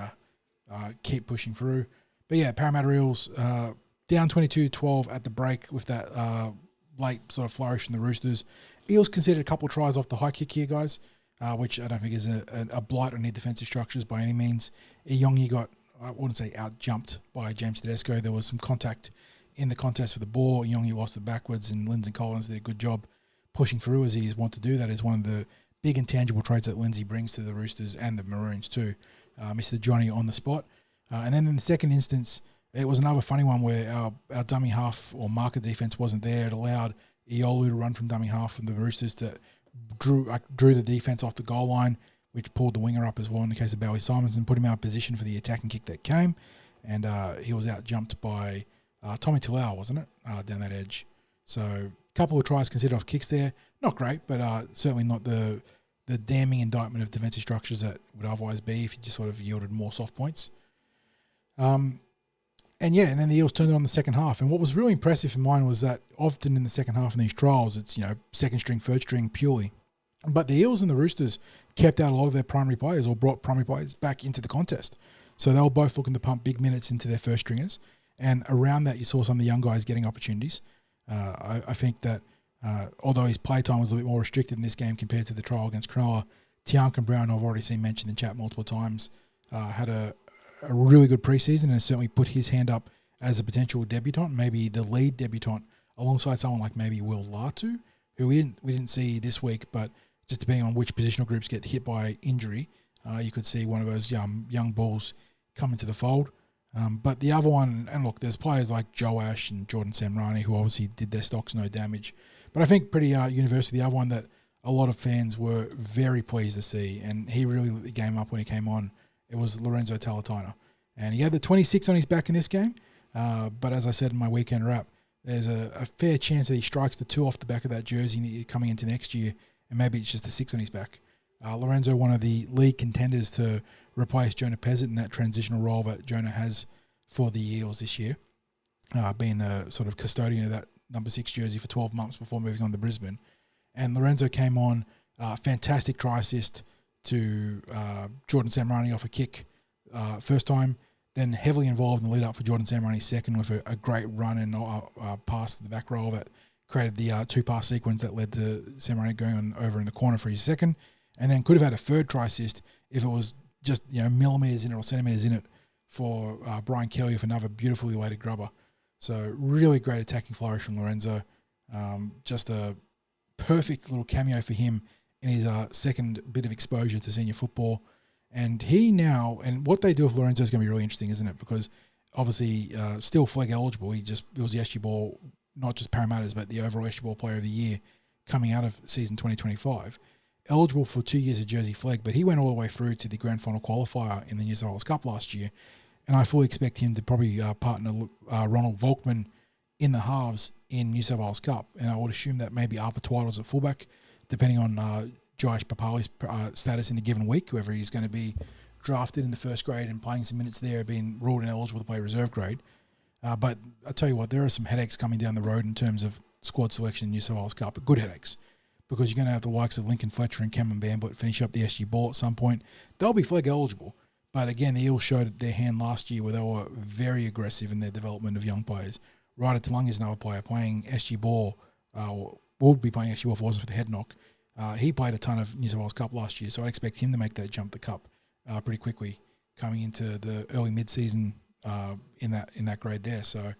Speaker 3: keep pushing through. But yeah, Parramatta Eels down 22-12 at the break with that late sort of flourish from the Roosters. Eels conceded a couple of tries off the high kick here, guys, which I don't think is a blight on their defensive structures by any means. Yongi got, I wouldn't say out-jumped by James Tedesco. There was some contact in the contest for the ball. Yongi lost it backwards, and Lindsay Collins did a good job pushing through as he's wont to do. That is one of the big intangible traits that Lindsay brings to the Roosters and the Maroons too. Mr. Johnny on the spot. And then in the second instance, it was another funny one where our dummy half or marker defense wasn't there. It allowed Iolu to run from dummy half from the Roosters to drew the defense off the goal line, which pulled the winger up as well in the case of Bowie Simonson, put him out of position for the attacking kick that came. And he was out-jumped by Tommy Talau, wasn't it, down that edge. So a couple of tries considered off kicks there. Not great, but certainly not the damning indictment of defensive structures that would otherwise be if you just sort of yielded more soft points. And then the Eels turned it on the second half. And what was really impressive for mine was that often in the second half in these trials, it's, second string, third string purely. But the Eels and the Roosters kept out a lot of their primary players or brought primary players back into the contest. So they were both looking to pump big minutes into their first stringers. And around that, you saw some of the young guys getting opportunities. I think that although his play time was a little bit more restricted in this game compared to the trial against Cronulla, Tiankin Brown, I've already seen mentioned in chat multiple times, had a really good preseason and certainly put his hand up as a potential debutant, maybe the lead debutant, alongside someone like maybe Will Latu, who we didn't see this week, but just depending on which positional groups get hit by injury, you could see one of those young bulls come into the fold. But the other one, and look, there's players like Joash and Jordan Samrani who obviously did their stocks no damage. But I think pretty universally, the other one that a lot of fans were very pleased to see, and he really lit the game up when he came on, it was Lorenzo Talatona. And he had the 26 on his back in this game, but as I said in my weekend wrap, there's a fair chance that he strikes the 2 off the back of that jersey coming into next year, and maybe it's just the 6 on his back. Lorenzo, one of the league contenders to replace Jonah Pezzett in that transitional role that Jonah has for the Eels this year, being the sort of custodian of that number 6 jersey for 12 months before moving on to Brisbane. And Lorenzo came on, fantastic try assist to Jordan Samrani off a kick first time, then heavily involved in the lead-up for Jordan Samrani's second with a great run and pass to the back row that created the 2-pass sequence that led to Samrani going over in the corner for his second, and then could have had a third try assist if it was just millimetres in it or centimetres in it for Brian Kelly with another beautifully weighted grubber. So really great attacking flourish from Lorenzo. Just a perfect little cameo for him in his second bit of exposure to senior football. And he now, and what they do with Lorenzo is going to be really interesting, isn't it? Because obviously still flag eligible. He was the SG Ball, not just Parramatta's, but the overall SG Ball Player of the Year coming out of season 2025. Eligible for 2 years of Jersey flag, but he went all the way through to the grand final qualifier in the New South Wales Cup last year. And I fully expect him to probably partner Ronald Volkman in the halves in New South Wales Cup. And I would assume that maybe Arthur Twiddles at fullback, depending on Josh Papali's status in a given week, whether he's going to be drafted in the first grade and playing some minutes there, being ruled ineligible to play reserve grade. But I tell you what, there are some headaches coming down the road in terms of squad selection in New South Wales Cup, but good headaches, because you're going to have the likes of Lincoln Fletcher and Cameron Bambutt finish up the SG Ball at some point. They'll be flag eligible. But again, the Eels showed their hand last year where they were very aggressive in their development of young players. Ryder Talungi is another player playing SG Ball, would be playing SG Ball if it wasn't for the head knock. He played a ton of New South Wales Cup last year, so I'd expect him to make that jump the Cup pretty quickly coming into the early mid-season in that grade there. So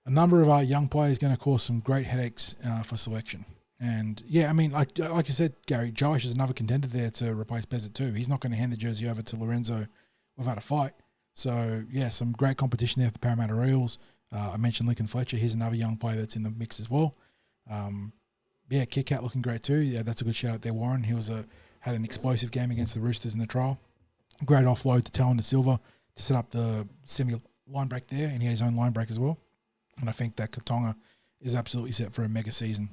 Speaker 3: a number of our young players going to cause some great headaches for selection. And yeah, I mean, like you said, Gary, Josh is another contender there to replace Pezzett too. He's not going to hand the jersey over to Lorenzo without a fight. So yeah, some great competition there for the Parramatta Eels. I mentioned Lincoln Fletcher. He's another young player that's in the mix as well. Yeah, Kit Kat looking great too. Yeah, that's a good shout out there, Warren. He had an explosive game against the Roosters in the trial. Great offload to Talon de Silva to set up the semi line break there, and he had his own line break as well. And I think that Katonga is absolutely set for a mega season.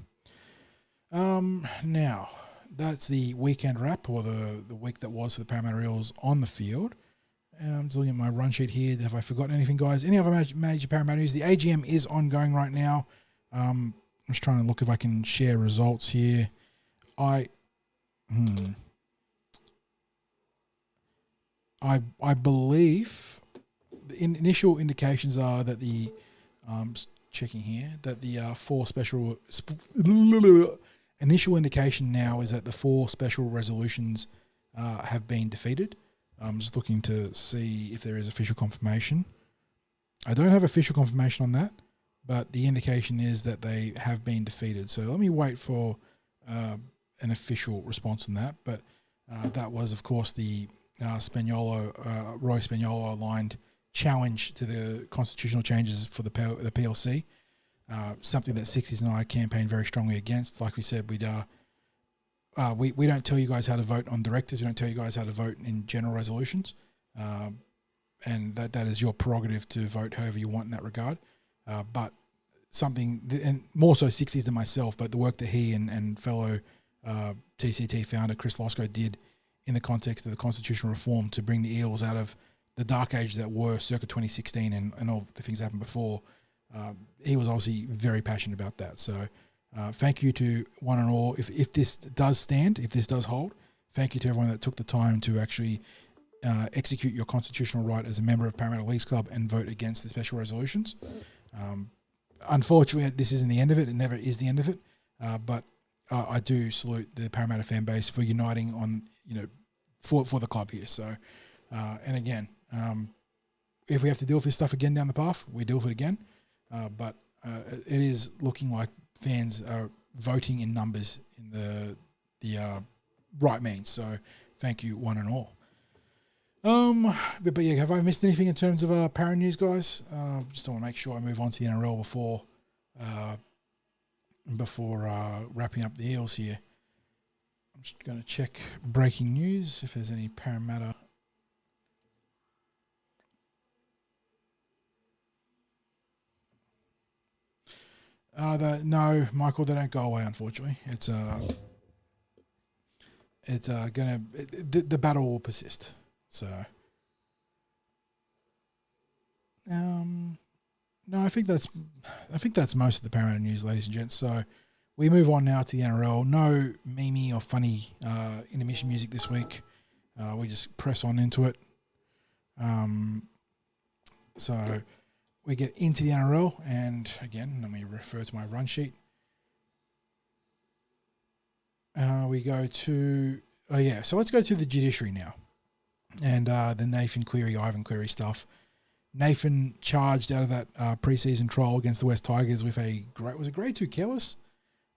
Speaker 3: Now, that's the weekend wrap, or the week that was for the Parramatta Eels on the field. I'm just looking at my run sheet here. Have I forgotten anything, guys? Any other major Parramatta news? The AGM is ongoing right now. I'm just trying to look if I can share results here. I believe the initial indications are that the checking here that the initial indication now is that the 4 special resolutions have been defeated. I'm just looking to see if there is official confirmation. I don't have official confirmation on that, but the indication is that they have been defeated. So let me wait for an official response on that. But that was, of course, the Roy Spagnuolo aligned challenge to the constitutional changes for the PLC. Something that Sixties and I campaigned very strongly against. Like we said, we don't tell you guys how to vote on directors. We don't tell you guys how to vote in general resolutions. And that is your prerogative to vote however you want in that regard. But something, and more so Sixties than myself, but the work that he and fellow TCT founder Chris Losco did in the context of the constitutional reform to bring the Eels out of the dark age that were circa 2016 and all the things that happened before. He was obviously very passionate about that. So thank you to one and all. If this does stand, if this does hold, thank you to everyone that took the time to actually execute your constitutional right as a member of Parramatta Leagues Club and vote against the special resolutions. Unfortunately, this isn't the end of it. It never is the end of it. But I do salute the Parramatta fan base for uniting on, for the club here. So, and again, if we have to deal with this stuff again down the path, we deal with it again. But it is looking like fans are voting in numbers in the right means. So, thank you, one and all. But yeah, have I missed anything in terms of Para news, guys? Just want to make sure I move on to the NRL before wrapping up the Eels here. I'm just going to check breaking news if there's any Parramatta. No, Michael, they don't go away. Unfortunately, the battle will persist. So, no, I think that's most of the Parramatta news, ladies and gents. So, we move on now to the NRL. No meme or funny intermission music this week. We just press on into it. So, we get into the NRL, and again, let me refer to my run sheet. We go to so let's go to the Judiciary now. And the Nathan Cleary, Ivan Cleary stuff. Nathan charged out of that pre-season trial against the West Tigers with was it grade 2 careless?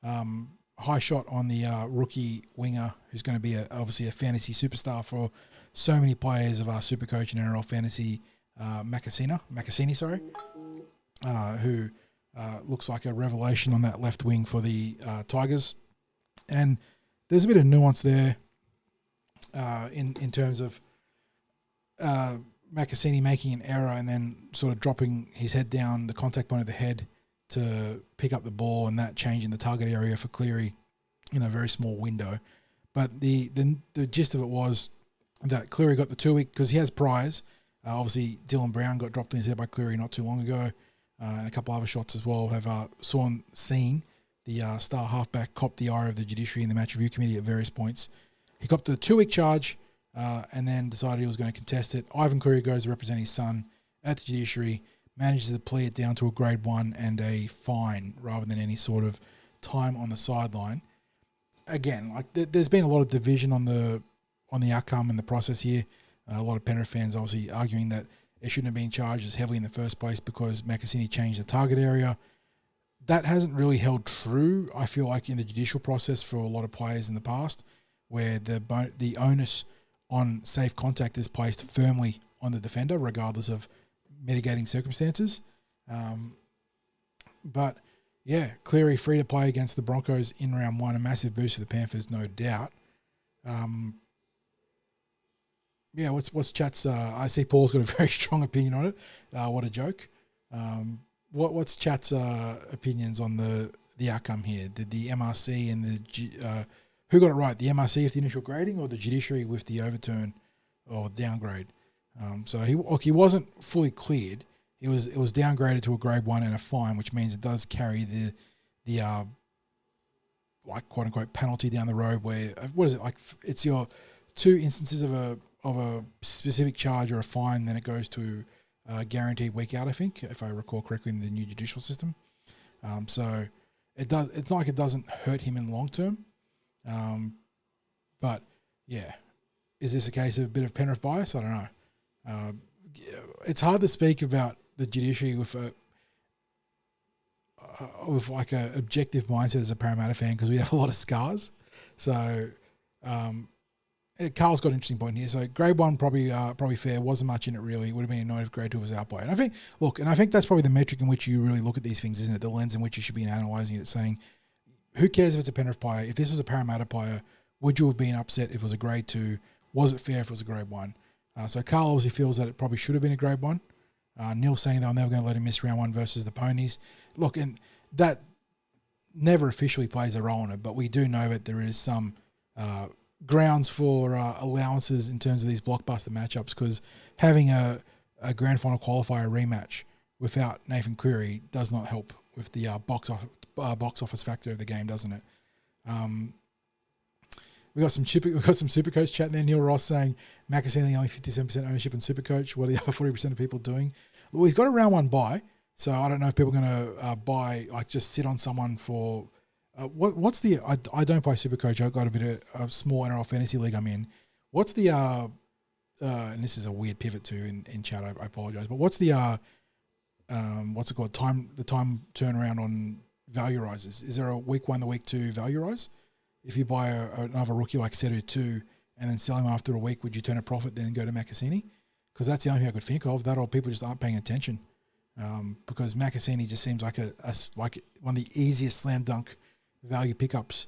Speaker 3: High shot on the rookie winger, who's going to be obviously a fantasy superstar for so many players of our Supercoach and NRL fantasy, Makasini, who looks like a revelation on that left wing for the Tigers. And there's a bit of nuance there in terms of Makasini making an error and then sort of dropping his head down the contact point of the head to pick up the ball, and that changing the target area for Cleary in a very small window. But the gist of it was that Cleary got the 2 week because he has priors. Obviously, Dylan Brown got dropped in his head by Cleary not too long ago, and a couple other shots as well have seen the star halfback cop the ire of the Judiciary and the match review committee at various points. He copped the 2 week charge. And then decided he was going to contest it. Ivan Cleary goes to represent his son at the Judiciary, manages to plea it down to a grade 1 and a fine rather than any sort of time on the sideline. Again, like there's been a lot of division on the outcome and the process here. A lot of Penrith fans obviously arguing that it shouldn't have been charged as heavily in the first place because Makasini changed the target area. That hasn't really held true, I feel like, in the judicial process for a lot of players in the past, where the onus on safe contact is placed firmly on the defender, regardless of mitigating circumstances. But, yeah, Cleary free to play against the Broncos in round 1, a massive boost for the Panthers, no doubt. What's Chat's... I see Paul's got a very strong opinion on it. What a joke. What's Chat's opinions on the outcome here? Did the MRC and the... who got it right? The MRC with the initial grading or the Judiciary with the overturn or downgrade? So he wasn't fully cleared. It was downgraded to a grade 1 and a fine, which means it does carry the like quote unquote penalty down the road. Where what is it like? It's your 2 instances of a specific charge or a fine, then it goes to guaranteed week out, I think, if I recall correctly, in the new judicial system. So it's not like it doesn't hurt him in the long term. But yeah, is this a case of a bit of Penrith bias? I don't know. It's hard to speak about the judiciary with like a objective mindset as a Parramatta fan, because we have a lot of scars. So Carl's got an interesting point here. So grade 1 probably fair, wasn't much in it really. It would have been annoying if grade 2 was out by. And I think that's probably the metric in which you really look at these things, isn't it? The lens in which you should be analysing it, saying, who cares if it's a Penrith player? If this was a Parramatta player, would you have been upset if it was a grade 2? Was it fair if it was a grade 1? So Carl obviously feels that it probably should have been a grade 1. Neil's saying they're never going to let him miss round 1 versus the Ponies. Look, and that never officially plays a role in it, but we do know that there is some grounds for allowances in terms of these blockbuster matchups, because having a grand final qualifier rematch without Nathan Cleary does not help with the box office factor of the game, doesn't it? We got some Supercoach chat there. Neil Ross saying Macasini only 57% ownership in Supercoach. What are the other 40% of people doing? Well, he's got a round 1 buy, so I don't know if people are going to buy, like, just sit on someone for. What's the? I don't play Supercoach. I've got a bit of a small NRL fantasy league I'm in. What's the? And this is a weird pivot too in chat. I apologize, but what's the? What's it called? The time turnaround on value rises. Is there a week 1 to week 2 value rise? If you buy another rookie like Setu 2 and then sell him after a week, would you turn a profit then go to Macasini? Because that's the only thing I could think of. That or people just aren't paying attention. Because Macasini just seems like like one of the easiest slam dunk value pickups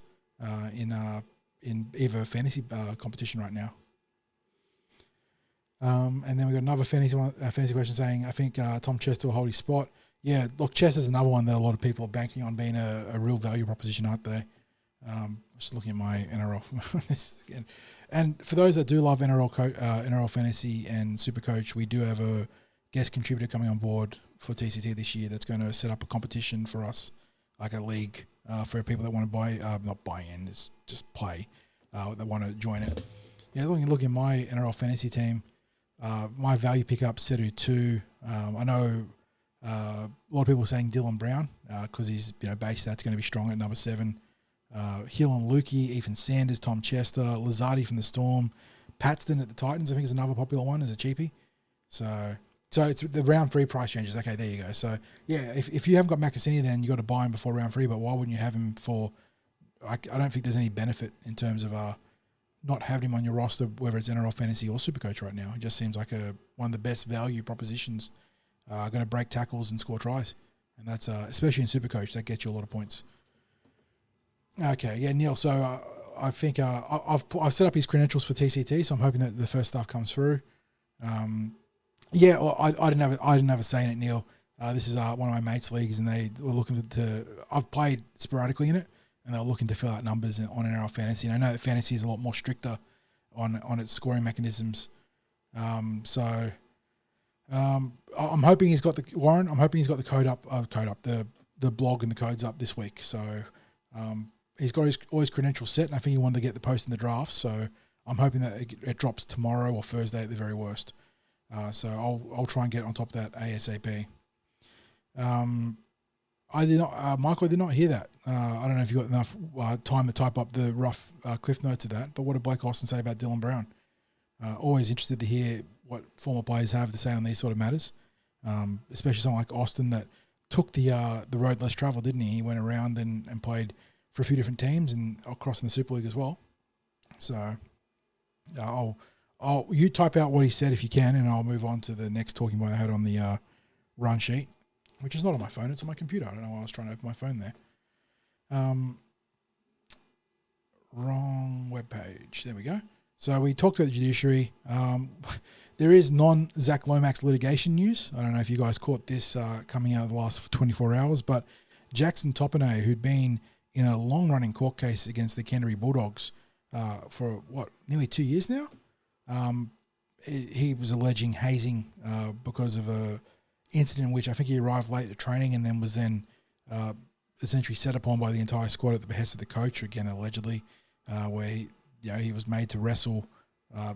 Speaker 3: in either fantasy competition right now. And then we got another fantasy question saying, I think Tom Chester will hold his spot. Yeah, look, Chester's another one that a lot of people are banking on being a real value proposition, aren't they? Just looking at my NRL. And for those that do love NRL fantasy and Supercoach, we do have a guest contributor coming on board for TCT this year that's going to set up a competition for us, like a league for people that want to buy, not buy in, it's just play, that want to join it. Yeah, looking at my NRL fantasy team, my value pickup Setu 2. I know a lot of people are saying Dylan Brown because his base stats going to be strong at number 7. Hill and Lukey, Ethan Sanders, Tom Chester, Lazardi from the Storm, Paxton at the Titans, I think is another popular one as a cheapie. So it's the round 3 price changes. Okay, there you go. So yeah, if you haven't got Macasini, then you got to buy him before round 3. But why wouldn't you have him for? I don't think there's any benefit in terms of not having him on your roster, whether it's NRL fantasy or Supercoach right now. It just seems like one of the best value propositions. Going to break tackles and score tries, and that's especially in Supercoach that gets you a lot of points. Okay, yeah, Neil. So I think I've set up his credentials for TCT, so I'm hoping that the first stuff comes through. Yeah, I didn't have a say in it, Neil. This is one of my mates' leagues, and they were looking to. I've played sporadically in it, and they were looking to fill out numbers on NRL fantasy. And I know that fantasy is a lot more stricter on its scoring mechanisms. I'm hoping he's got Warren. I'm hoping he's got the code up. The blog and the codes up this week. So. He's got all his credentials set, and I think he wanted to get the post in the draft. So I'm hoping that it drops tomorrow or Thursday at the very worst. So I'll try and get on top of that ASAP. Michael, I did not hear that. I don't know if you got enough time to type up the rough cliff notes of that. But what did Blake Austin say about Dylan Brown? Always interested to hear what former players have to say on these sort of matters, especially someone like Austin that took the road less travel, didn't he? He went around and played for a few different teams and across in the Super League as well. So you type out what he said if you can, and I'll move on to the next talking point I had on the run sheet, which is not on my phone. It's on my computer. I don't know why I was trying to open my phone there. Wrong webpage. There we go. So we talked about the judiciary. There is non-Zach Lomax litigation news. I don't know if you guys caught this coming out of the last 24 hours, but Jackson Topinay, who'd been in a long-running court case against the Canterbury Bulldogs for, nearly 2 years now? He was alleging hazing because of a incident in which I think he arrived late at training and then was essentially set upon by the entire squad at the behest of the coach, again, allegedly, where he was made to wrestle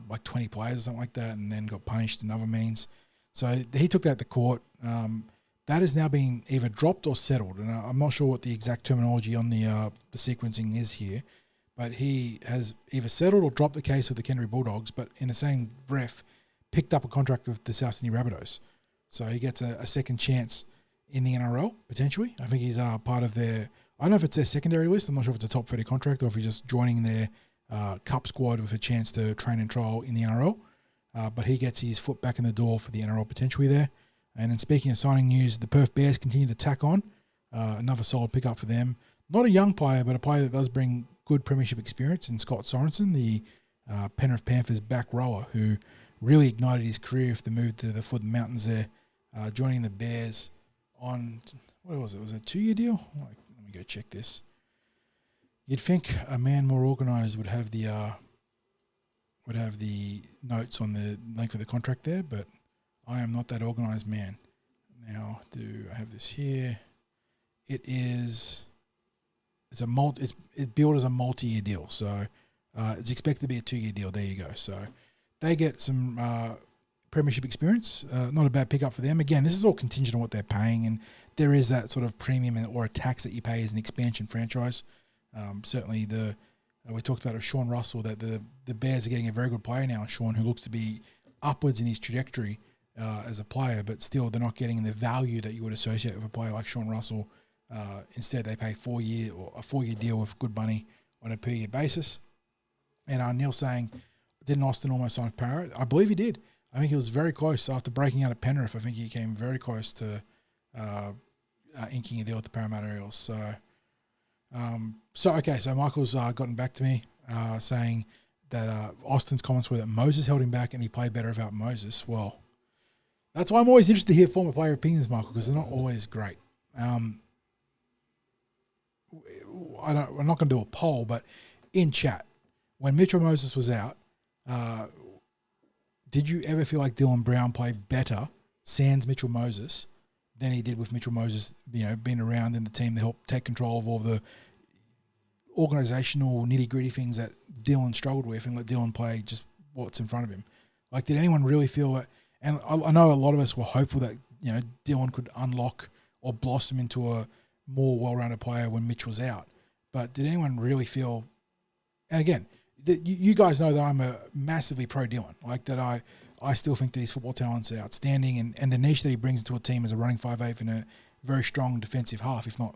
Speaker 3: like 20 players or something like that and then got punished in other means. So he took that to court. That has now been either dropped or settled, and I'm not sure what the exact terminology on the sequencing is here, but he has either settled or dropped the case of the Canterbury Bulldogs, but in the same breath picked up a contract with the South Sydney Rabbitohs. So he gets a second chance in the NRL, potentially. I think he's part of their, I don't know if it's their secondary list, I'm not sure if it's a top 30 contract or if he's just joining their cup squad with a chance to train and trial in the NRL. But he gets his foot back in the door for the NRL potentially there. And then speaking of signing news, the Perth Bears continue to tack on. Another solid pickup for them. Not a young player, but a player that does bring good premiership experience in Scott Sorensen, the Penrith Panthers back rower, who really ignited his career with the move to the Foot Mountains there, joining the Bears on, what was it? Was it a 2-year deal? Let me go check this. You'd think a man more organised would have the notes on the length of the contract there, but I am not that organised man. Now, do I have this here? It's billed as a multi-year deal, so it's expected to be a 2-year deal. There you go. So they get some premiership experience. Not a bad pickup for them. Again, this is all contingent on what they're paying, and there is that sort of premium or a tax that you pay as an expansion franchise. Certainly, we talked about Sean Russell, that the Bears are getting a very good player now, Sean, who looks to be upwards in his trajectory as a player, but still they're not getting the value that you would associate with a player like Sean Russell. Instead, they pay a 4-year deal with good money on a per-year basis. And Neil saying, didn't Austin almost sign Parramatta? I believe he did. I think he was very close after breaking out of Penrith. I think he came very close to inking a deal with the Parramatta Eels. So Michael's gotten back to me saying that Austin's comments were that Moses held him back and he played better without Moses. Well, that's why I'm always interested to hear former player opinions, Michael, because they're not always great. I'm not going to do a poll, but in chat, when Mitchell Moses was out, did you ever feel like Dylan Brown played better sans Mitchell Moses than he did with Mitchell Moses, being around in the team to help take control of all the organisational nitty-gritty things that Dylan struggled with and let Dylan play just what's in front of him? Like, did anyone really feel that? And I know a lot of us were hopeful that, Dylan could unlock or blossom into a more well-rounded player when Mitch was out. But did anyone really feel, and again, you guys know that I'm a massively pro Dylan, like that I still think that his football talents are outstanding, and the niche that he brings into a team as a running 5'8" and a very strong defensive half, if not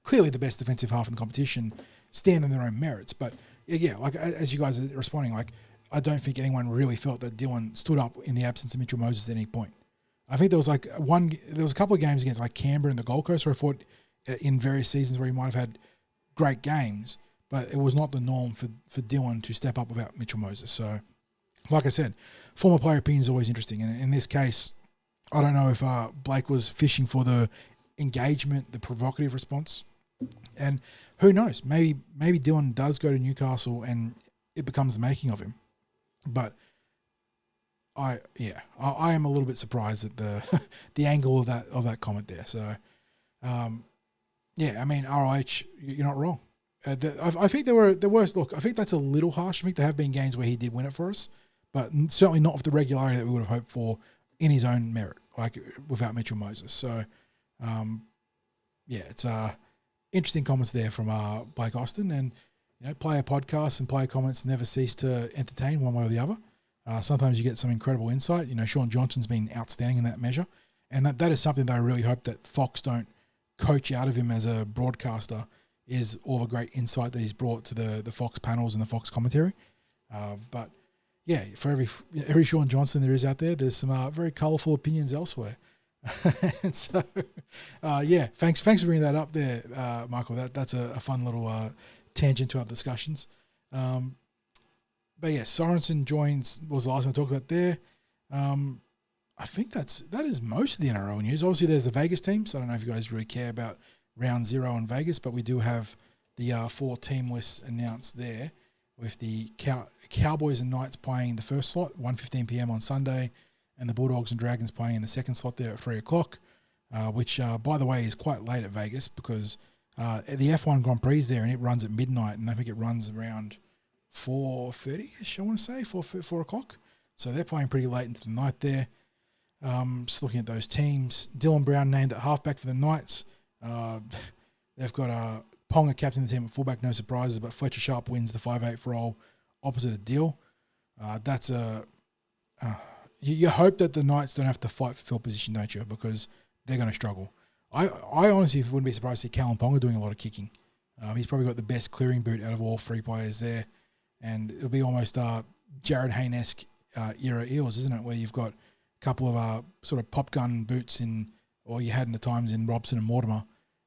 Speaker 3: clearly the best defensive half in the competition, stand on their own merits. But yeah, like as you guys are responding, like I don't think anyone really felt that Dylan stood up in the absence of Mitchell Moses at any point. I think there was a couple of games against like Canberra and the Gold Coast where I thought in various seasons where he might have had great games, but it was not the norm for Dylan to step up without Mitchell Moses. So, like I said, former player opinion is always interesting. And in this case, I don't know if Blake was fishing for the engagement, the provocative response. And who knows? Maybe Dylan does go to Newcastle and it becomes the making of him. But I am a little bit surprised at the angle of that comment there. So, I mean, ROH, you're not wrong. I think there were. Look, I think that's a little harsh. I think there have been games where he did win it for us, but certainly not with the regularity that we would have hoped for in his own merit, like without Mitchell Moses. So, it's interesting comments there from Blake Austin, and player podcasts and player comments never cease to entertain one way or the other. Sometimes you get some incredible insight. Sean Johnson's been outstanding in that measure, and that is something that I really hope that Foxx don't coach out of him as a broadcaster, is all the great insight that he's brought to the Foxx panels and the Foxx commentary. But yeah, for every Sean Johnson there is out there, there's some very colourful opinions elsewhere. And so, thanks for bringing that up there, Michael. That's a fun little tangent to our discussions. But yeah, Sorensen was the last one to talk about there. I think that is most of the NRL news. Obviously, there's the Vegas team, so I don't know if you guys really care about round 0 in Vegas, but we do have the 4 team lists announced there, with the Cowboys and Knights playing the first slot, 1:15 p.m. on Sunday, and the Bulldogs and Dragons playing in the second slot there at 3 o'clock, which, by the way, is quite late at Vegas because the F1 Grand Prix is there and it runs at midnight, and I think it runs around 4:30ish, I want to say, 4 o'clock. So they're playing pretty late into the night there. Just looking at those teams. Dylan Brown named at halfback for the Knights. They've got Ponga captain the team at fullback, no surprises, but Fletcher Sharp wins the 5'8" role opposite of Dill. That's you hope that the Knights don't have to fight for field position, don't you? Because they're going to struggle. I honestly wouldn't be surprised to see Callum Ponga doing a lot of kicking. He's probably got the best clearing boot out of all three players there. And it'll be almost Jared Hayne-esque era Eels, isn't it? Where you've got a couple of sort of pop gun boots or you had in the times in Robson and Mortimer,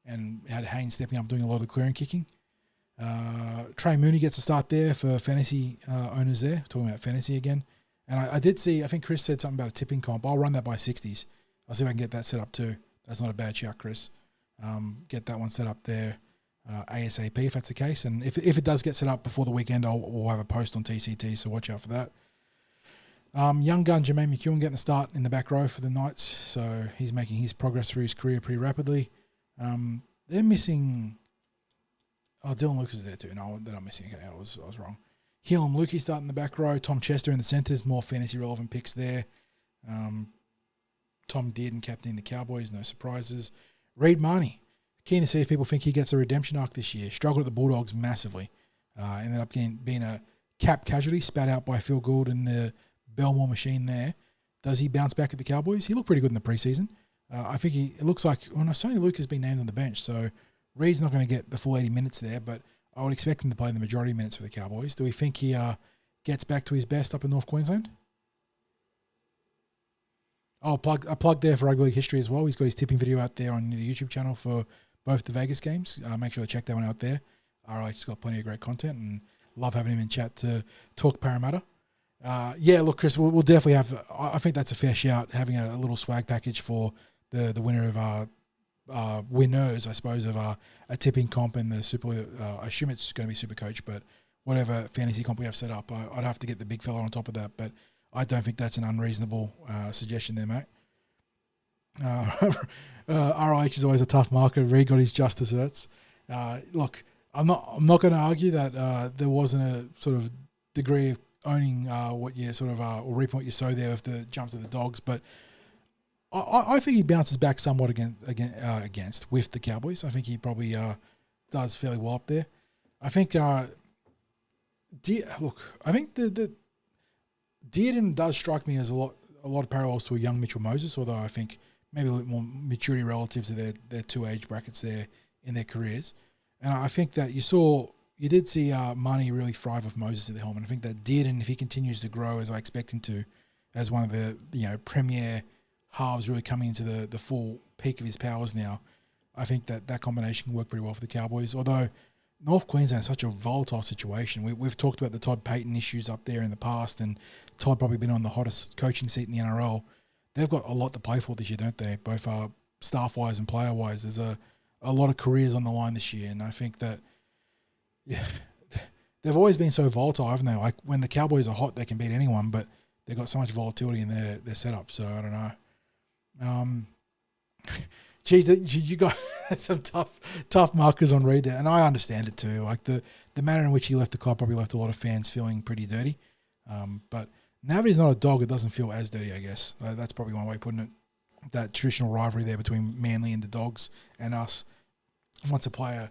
Speaker 3: and had Hayne stepping up doing a lot of the clearing kicking. Trey Mooney gets a start there for fantasy owners there, talking about fantasy again. And I did see, I think Chris said something about a tipping comp. I'll run that by Sixties. I'll see if I can get that set up too. That's not a bad shout, Chris. Get that one set up there ASAP if that's the case. And if it does get set up before the weekend, we'll have a post on TCT, so watch out for that. Young gun Jermaine McEwen getting a start in the back row for the Knights, so he's making his progress through his career pretty rapidly. They're missing... Oh, Dylan Lucas is there too. No, they're not missing. Okay, I was wrong. Helam Lukey starting in the back row. Tom Chester in the centres. More fantasy relevant picks there. Tom Dearden captaining the Cowboys. No surprises. Reid Marnie. Keen to see if people think he gets a redemption arc this year. Struggled at the Bulldogs massively. Ended up being a cap casualty, spat out by Phil Gould in the Belmore machine there. Does he bounce back at the Cowboys? He looked pretty good in the preseason. I think it looks like... Well, no, Sonny Luke has been named on the bench, so Reid's not going to get the full 80 minutes there, but I would expect him to play the majority of minutes for the Cowboys. Do we think he gets back to his best up in North Queensland? Oh, a plug there for Rugby League History as well. He's got his tipping video out there on the YouTube channel for both the Vegas games. Make sure to check that one out there. RLH has got plenty of great content, and love having him in chat to talk Parramatta. Yeah, look, Chris, we'll definitely have... I think that's a fair shout, having a little swag package for the winner of winners, I suppose, of a tipping comp and the Super... I assume it's going to be Super Coach, but whatever fantasy comp we have set up, I'd have to get the big fella on top of that, but I don't think that's an unreasonable suggestion there, mate. RIH is always a tough marker. Reid got his just desserts. Look, I'm not going to argue that there wasn't a sort of degree of owning what you sort of or reaping what you sow there with the jump to the Dogs, but I think he bounces back somewhat against with the Cowboys. I think he probably does fairly well up there. I think I think the Dearden does strike me as a lot of parallels to a young Mitchell Moses, although I think maybe a little more maturity relative to their two age brackets there in their careers. And I think that you did see Marnie really thrive with Moses at the helm. And I think that Dearden, if he continues to grow as I expect him to, as one of the premier halves really coming into the full peak of his powers now, I think that combination can work pretty well for the Cowboys. Although North Queensland is such a volatile situation. We've talked about the Todd Payton issues up there in the past, and Todd probably been on the hottest coaching seat in the NRL. They've got a lot to play for this year, don't they? Both staff-wise and player-wise. There's a lot of careers on the line this year, and I think that they've always been so volatile, haven't they? Like when the Cowboys are hot, they can beat anyone, but they've got so much volatility in their setup. So I don't know. Geez, you got some tough markers on Reid there, and I understand it too. Like the manner in which he left the club probably left a lot of fans feeling pretty dirty. But now that he's not a dog, it doesn't feel as dirty, I guess. That's probably one way of putting it. That traditional rivalry there between Manly and the Dogs and us. Once a player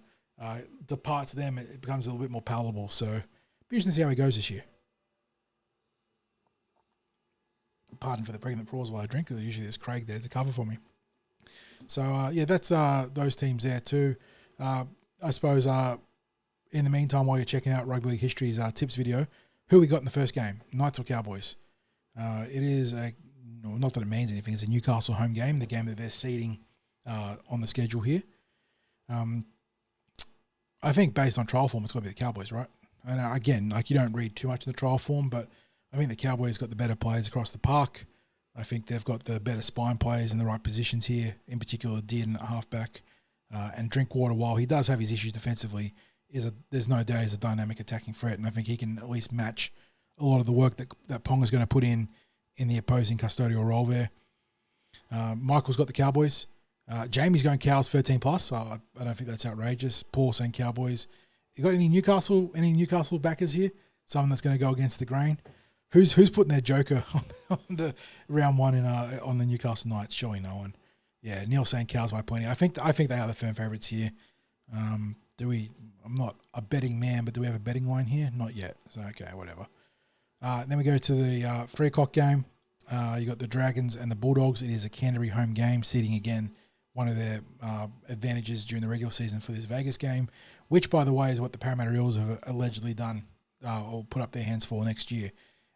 Speaker 3: departs them, it becomes a little bit more palatable. So, be interesting to see how he goes this year. Pardon for the pregnant pause while I drink. Usually there's Craig there to cover for me. So, yeah, that's those teams there too. I suppose in the meantime, while you're checking out Rugby League History's tips video, who we got in the first game, Knights or Cowboys? It is not that it means anything. It's a Newcastle home game, the game that they're seeding on the schedule here. I think based on trial form, it's got to be the Cowboys, right? And again, like you don't read too much in the trial form, but I think the Cowboys got the better players across the park. I think they've got the better spine players in the right positions here, in particular Dearden at halfback. And Drinkwater, while he does have his issues defensively, there's no doubt he's a dynamic attacking threat, and I think he can at least match a lot of the work that Ponga's going to put in the opposing custodial role there. Michael's got the Cowboys. Jamie's going Cows 13 plus. I don't think that's outrageous. Paul saying Cowboys. You got any Newcastle backers here? Someone that's going to go against the grain. Who's putting their joker on the round one on the Newcastle Knights? Surely no one. Yeah, Neil saying Cows by plenty. I think they are the firm favourites here. I'm not a betting man, but do we have a betting line here? Not yet. So okay, whatever. Then we go to the 3 o'clock game. You got the Dragons and the Bulldogs. It is a Canterbury home game, seeding again one of their advantages during the regular season for this Vegas game, which, by the way, is what the Parramatta Eels have allegedly done or put up their hands for next year.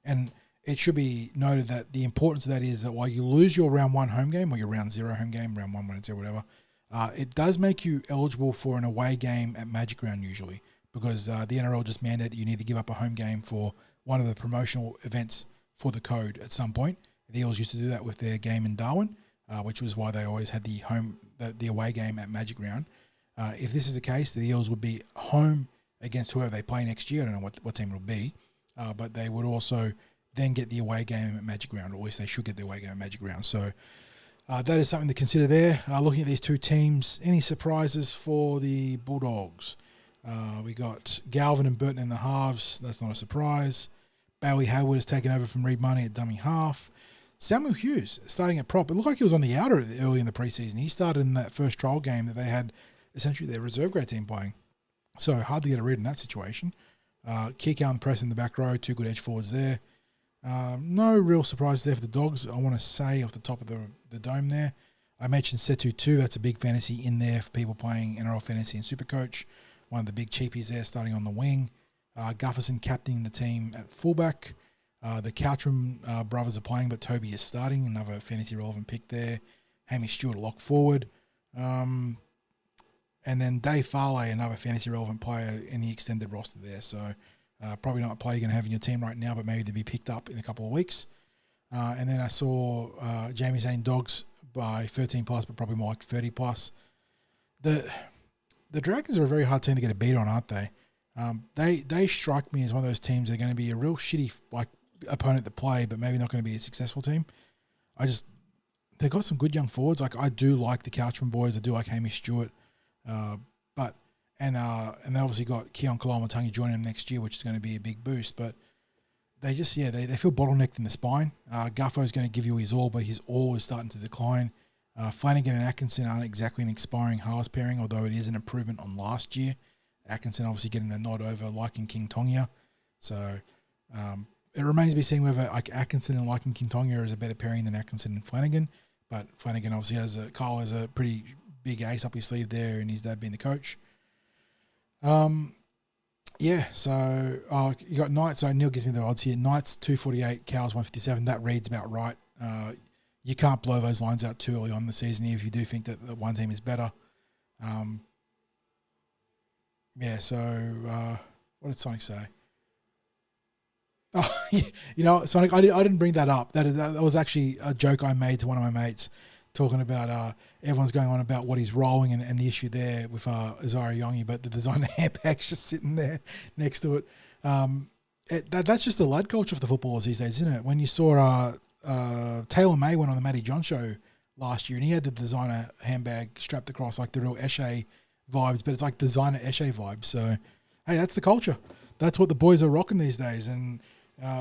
Speaker 3: And it should be noted that the importance of that is that while you lose your round 1 home game or your round 0 home game, round 1, 1, 2, whatever, it does make you eligible for an away game at Magic Round usually, because the NRL just mandated that you need to give up a home game for one of the promotional events for the code at some point. The Eels used to do that with their game in Darwin, which was why they always had the away game at Magic Round. If this is the case, the Eels would be home against whoever they play next year. I don't know what team it'll be, but they would also then get the away game at Magic Round, or at least they should get the away game at Magic Round. So that is something to consider there. Looking at these two teams, any surprises for the Bulldogs? We got Galvin and Burton in the halves. That's not a surprise. Bailey Hayward has taken over from Reed Money at dummy half. Samuel Hughes starting at prop. It looked like he was on the outer early in the preseason. He started in that first trial game that they had essentially their reserve grade team playing. So hard to get a read in that situation. Kikau and Press in the back row, 2 good edge forwards there. No real surprise there for the Dogs. I want to say off the top of the dome there, I mentioned Setu too. That's a big fantasy in there for people playing NRL Fantasy and Supercoach. One of the big cheapies there starting on the wing. Gufferson captaining the team at fullback. The Couchman brothers are playing, but Toby is starting. Another fantasy relevant pick there. Hamish Stewart lock forward. And then Dave Farley, another fantasy relevant player in the extended roster there. So probably not a player you're going to have in your team right now, but maybe to be picked up in a couple of weeks. And then I saw Jamie saying Dogs by 13 plus, but probably more like 30 plus. The Dragons are a very hard team to get a beat on, aren't they? They strike me as one of those teams that are going to be a real shitty opponent to play, but maybe not going to be a successful team. They've got some good young forwards. I do like the Couchman boys. I do like Hamish Stewart. And they obviously got Keon Kalamatangi joining them next year, which is going to be a big boost. But they just, they feel bottlenecked in the spine. Guffo's going to give you his all, but his all is starting to decline. Flanagan and Atkinson aren't exactly an expiring halves pairing, although it is an improvement on last year. Atkinson obviously getting the nod over Liking King Tonga. So it remains to be seen whether Atkinson and Liking King Tonga is a better pairing than Atkinson and Flanagan. But Flanagan obviously Kyle has a pretty big ace up his sleeve there, and his dad being the coach. So you got Knights. So Neil gives me the odds here. Knights 248, Cows 157. That reads about right. You can't blow those lines out too early on in the season if you do think that the one team is better. What did Sonic say? Oh, yeah, Sonic, I didn't bring that up. That was actually a joke I made to one of my mates, talking about everyone's going on about what he's rolling and the issue there with Isaiah Iongi, but the designer handbag's just sitting there next to it. That's just the lad culture of the footballers these days, isn't it? When you saw Taylor May went on the Matty John show last year, and he had the designer handbag strapped across like the real Eshe vibes, but it's like designer Eshe vibes. So, hey, that's the culture. That's what the boys are rocking these days, and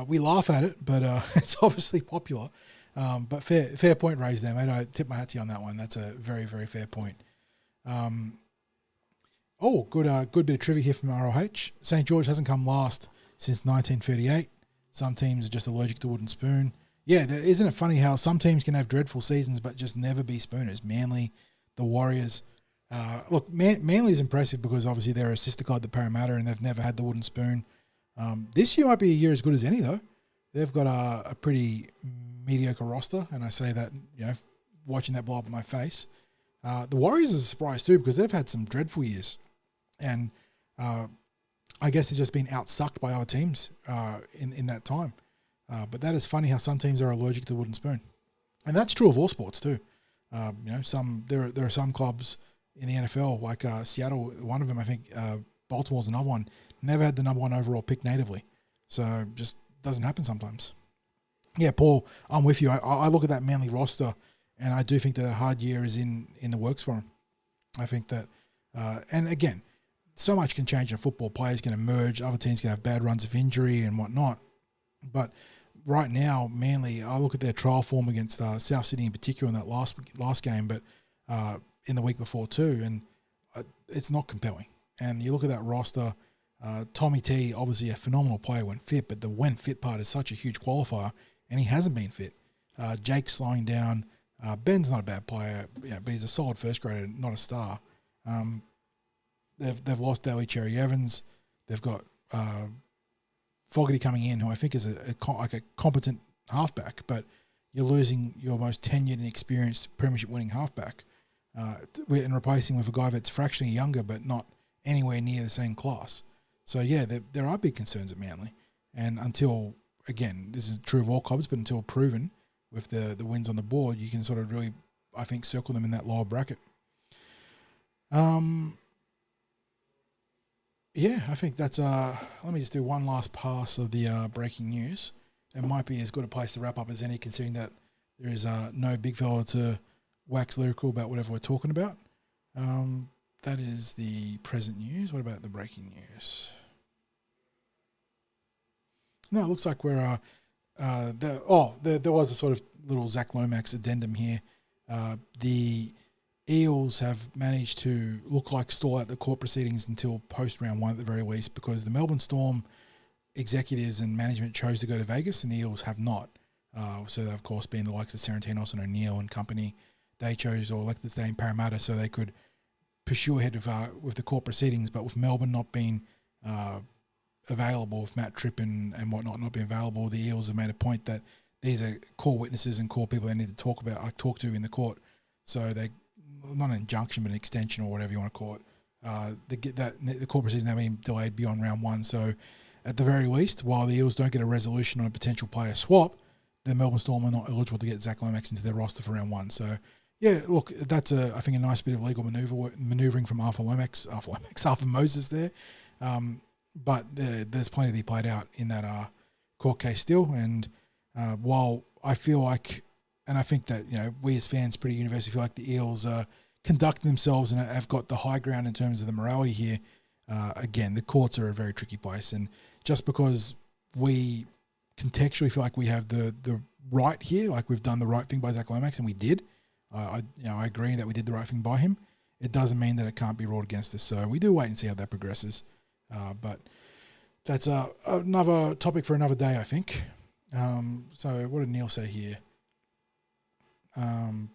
Speaker 3: we laugh at it, but it's obviously popular. But fair point raised there, mate. I tip my hat to you on that one. That's a very, very fair point. Good bit of trivia here from ROH. St. George hasn't come last since 1938. Some teams are just allergic to wooden spoon. Yeah, isn't it funny how some teams can have dreadful seasons but just never be spooners? Manly, the Warriors. Manly is impressive because obviously they're a sister club to Parramatta and they've never had the wooden spoon. This year might be a year as good as any, though. They've got a pretty mediocre roster, and I say that, watching that blow up in my face. The Warriors is a surprise too because they've had some dreadful years, and I guess they've just been outsucked by other teams in that time. But that is funny how some teams are allergic to the wooden spoon, and that's true of all sports too. There are some clubs in the NFL like Seattle. One of them, I think, Baltimore's another one. Never had the number 1 overall pick natively, so just doesn't happen sometimes. Yeah, Paul, I'm with you. I look at that Manly roster, and I do think that a hard year is in the works for them. I think that, and again, so much can change in football. Players can emerge. Other teams can have bad runs of injury and whatnot. But right now, Manly, I look at their trial form against South Sydney in particular in that last game, but in the week before too, and it's not compelling. And you look at that roster, Tommy T, obviously a phenomenal player when fit, but the when fit part is such a huge qualifier, and he hasn't been fit. Jake's slowing down. Ben's not a bad player, but he's a solid first grader, not a star. They've lost Daly Cherry Evans. They've got Fogarty coming in, who I think is a competent halfback, but you're losing your most tenured and experienced premiership-winning halfback and replacing with a guy that's fractionally younger but not anywhere near the same class. So, yeah, there are big concerns at Manly. And until, again, this is true of all clubs, but until proven with the wins on the board, you can sort of really, I think, circle them in that lower bracket. Yeah, I think that's, let me just do one last pass of the breaking news. It might be as good a place to wrap up as any, considering that there is no big fella to wax lyrical about whatever we're talking about. That is the present news. What about the breaking news? No, it looks like we're, there was a sort of little Zach Lomax addendum here. The Eels have managed to look like stall out the court proceedings until post round one at the very least, because the Melbourne Storm executives and management chose to go to Vegas and the Eels have not. So they've, of course, been the likes of Sarantinos and O'Neill and company. They chose or elected to stay in Parramatta so they could pursue ahead with the court proceedings, but with Melbourne not being available, with Matt Tripp and whatnot not being available, the Eels have made a point that these are core witnesses and core people they need to talk to in the court. So they, not an injunction, but an extension or whatever you want to call it. The court proceedings now being delayed beyond round one. So at the very least, while the Eels don't get a resolution on a potential player swap, the Melbourne Storm are not eligible to get Zach Lomax into their roster for round one. So yeah, look, that's I think a nice bit of legal manoeuvring from Arthur Moses there. But there's plenty to be played out in that court case still. And while I feel like, and I think that, we as fans pretty universally feel like the Eels conduct themselves and have got the high ground in terms of the morality here. Again, the courts are a very tricky place. And just because we contextually feel like we have the right here, like we've done the right thing by Zach Lomax, and we did, I agree that we did the right thing by him, it doesn't mean that it can't be ruled against us. So we do wait and see how that progresses. But that's another topic for another day, I think. So what did Neil say here? Some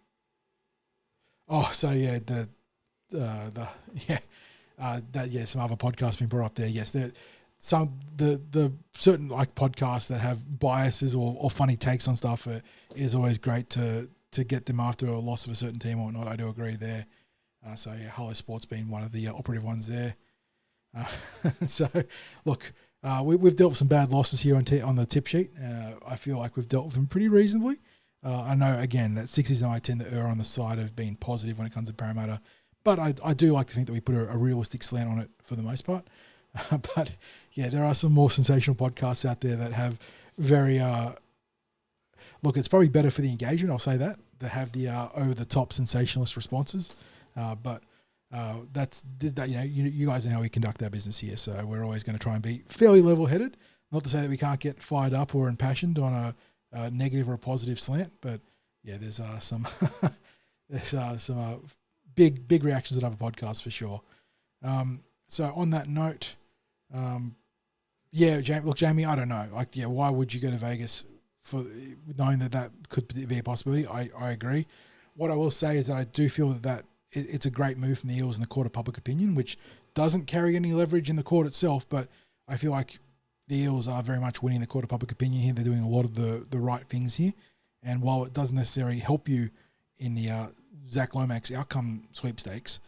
Speaker 3: other podcasts being brought up there. Yes, the certain like podcasts that have biases or funny takes on stuff. It is always great to get them after a loss of a certain team or whatnot. I do agree there. Hello Sports being one of the operative ones there. So look, we've dealt with some bad losses here on the tip sheet. I feel like we've dealt with them pretty reasonably. I know, again, that Sixties and I tend to err on the side of being positive when it comes to Parramatta, but I do like to think that we put a realistic slant on it for the most part. But, yeah, there are some more sensational podcasts out there that have very look, it's probably better for the engagement, I'll say that have the over-the-top sensationalist responses. But that's that. You guys know how we conduct our business here, so we're always going to try and be fairly level-headed. Not to say that we can't get fired up or impassioned on a negative or a positive slant, but yeah, there's some big reactions at other podcasts for sure. So on that note, Jamie, I don't know. Why would you go to Vegas for knowing that could be a possibility? I agree. What I will say is that I do feel that it's a great move from the Eels in the court of public opinion, which doesn't carry any leverage in the court itself, but I feel like the Eels are very much winning the court of public opinion here. They're doing a lot of the right things here. And while it doesn't necessarily help you in the Zach Lomax outcome sweepstakes,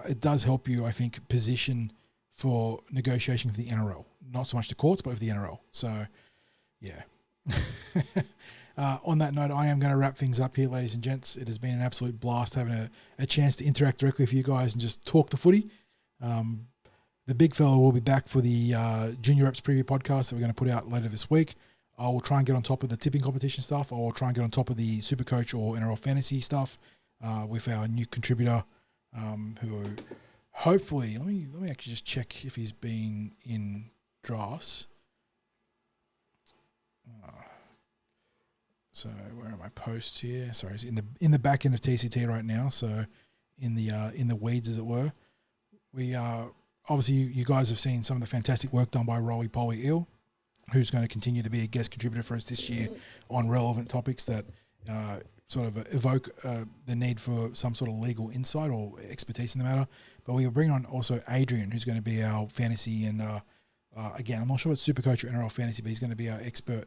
Speaker 3: it does help you, I think, position for negotiation for the NRL. Not so much the courts, but with the NRL. So, yeah. On that note, I am going to wrap things up here, ladies and gents. It has been an absolute blast having a chance to interact directly with you guys and just talk the footy. The big fella will be back for the Junior Reps preview podcast that we're going to put out later this week. I will try and get on top of the tipping competition stuff. I will try and get on top of the Supercoach or NRL fantasy stuff with our new contributor, who hopefully, let me actually just check if he's been in drafts. So where are my posts here? Sorry, it's in the back end of TCT right now. So in the weeds, as it were. We obviously you guys have seen some of the fantastic work done by Roly Poly Eel, who's going to continue to be a guest contributor for us this year on relevant topics that sort of evoke the need for some sort of legal insight or expertise in the matter. But we are bringing on also Adrian, who's going to be our fantasy and again, I'm not sure it's Supercoach or NRL fantasy, but he's going to be our expert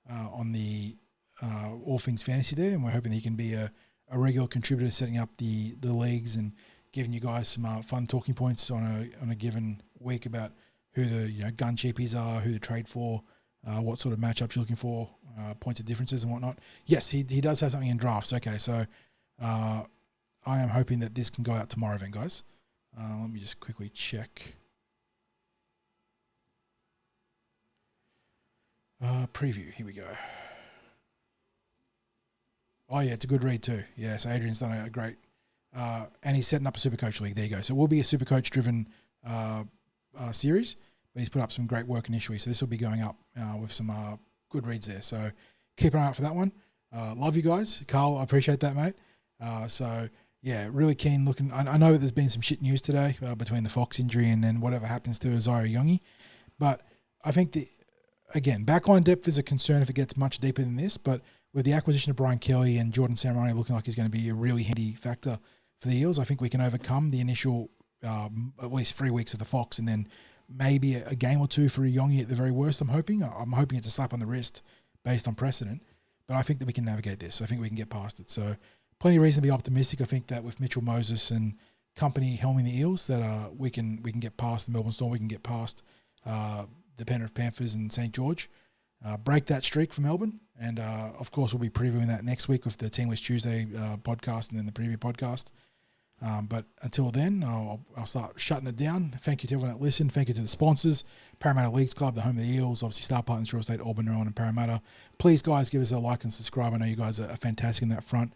Speaker 3: on the all things fantasy there, and we're hoping he can be a regular contributor setting up the leagues and giving you guys some fun talking points on a given week about who the gun cheapies are, who to trade for, what sort of matchups you're looking for, points of differences and whatnot. Yes, he does have something in drafts. Okay, so I am hoping that this can go out tomorrow then, guys. Let me just quickly check. Preview, here we go. Oh yeah, it's a good read too. Yeah, so Adrian's done a great, and he's setting up a Supercoach league. There you go. So it will be a Supercoach driven series, but he's put up some great work initially. So this will be going up with some good reads there. So keep an eye out for that one. Love you guys, Carl. I appreciate that, mate. So yeah, really keen looking. I know that there's been some shit news today between the Foxx injury and then whatever happens to Isaiah Iongi, but I think again, backline depth is a concern if it gets much deeper than this, but with the acquisition of Brian Kelly and Jordan Samrani looking like he's going to be a really handy factor for the Eels, I think we can overcome the initial at least 3 weeks of the Foxx and then maybe a game or two for Yongi at the very worst, I'm hoping. I'm hoping it's a slap on the wrist based on precedent, but I think that we can navigate this. I think we can get past it. So plenty of reason to be optimistic. I think that with Mitchell Moses and company helming the Eels that we can get past the Melbourne Storm, we can get past the Penrith Panthers and St. George, break that streak for Melbourne. And, of course, we'll be previewing that next week with the Team List Tuesday podcast and then the preview podcast. But until then, I'll start shutting it down. Thank you to everyone that listened. Thank you to the sponsors, Parramatta Leagues Club, the home of the Eels, obviously Star Partners, Real Estate, Auburn, Rowan and Parramatta. Please, guys, give us a like and subscribe. I know you guys are fantastic in that front.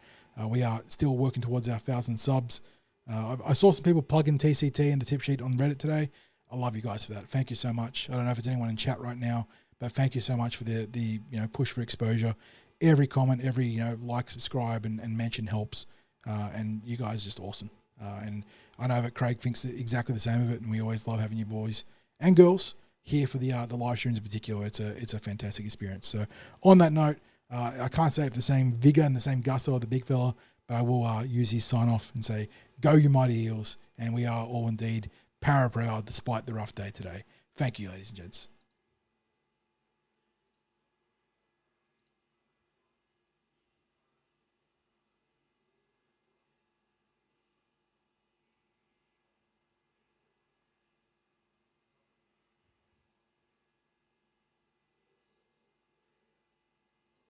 Speaker 3: We are still working towards our 1,000 subs. I saw some people plug in TCT in the tip sheet on Reddit today. I love you guys for that. Thank you so much. I don't know if it's anyone in chat right now, but thank you so much for the push for exposure. Every comment, every like, subscribe, and mention helps. And you guys are just awesome. And I know that Craig thinks exactly the same of it, and we always love having you boys and girls here for the live streams in particular. It's a fantastic experience. So on that note, I can't say it with the same vigor and the same gusto of the big fella, but I will use his sign off and say, go you mighty Eels, and we are all indeed para proud despite the rough day today. Thank you, ladies and gents.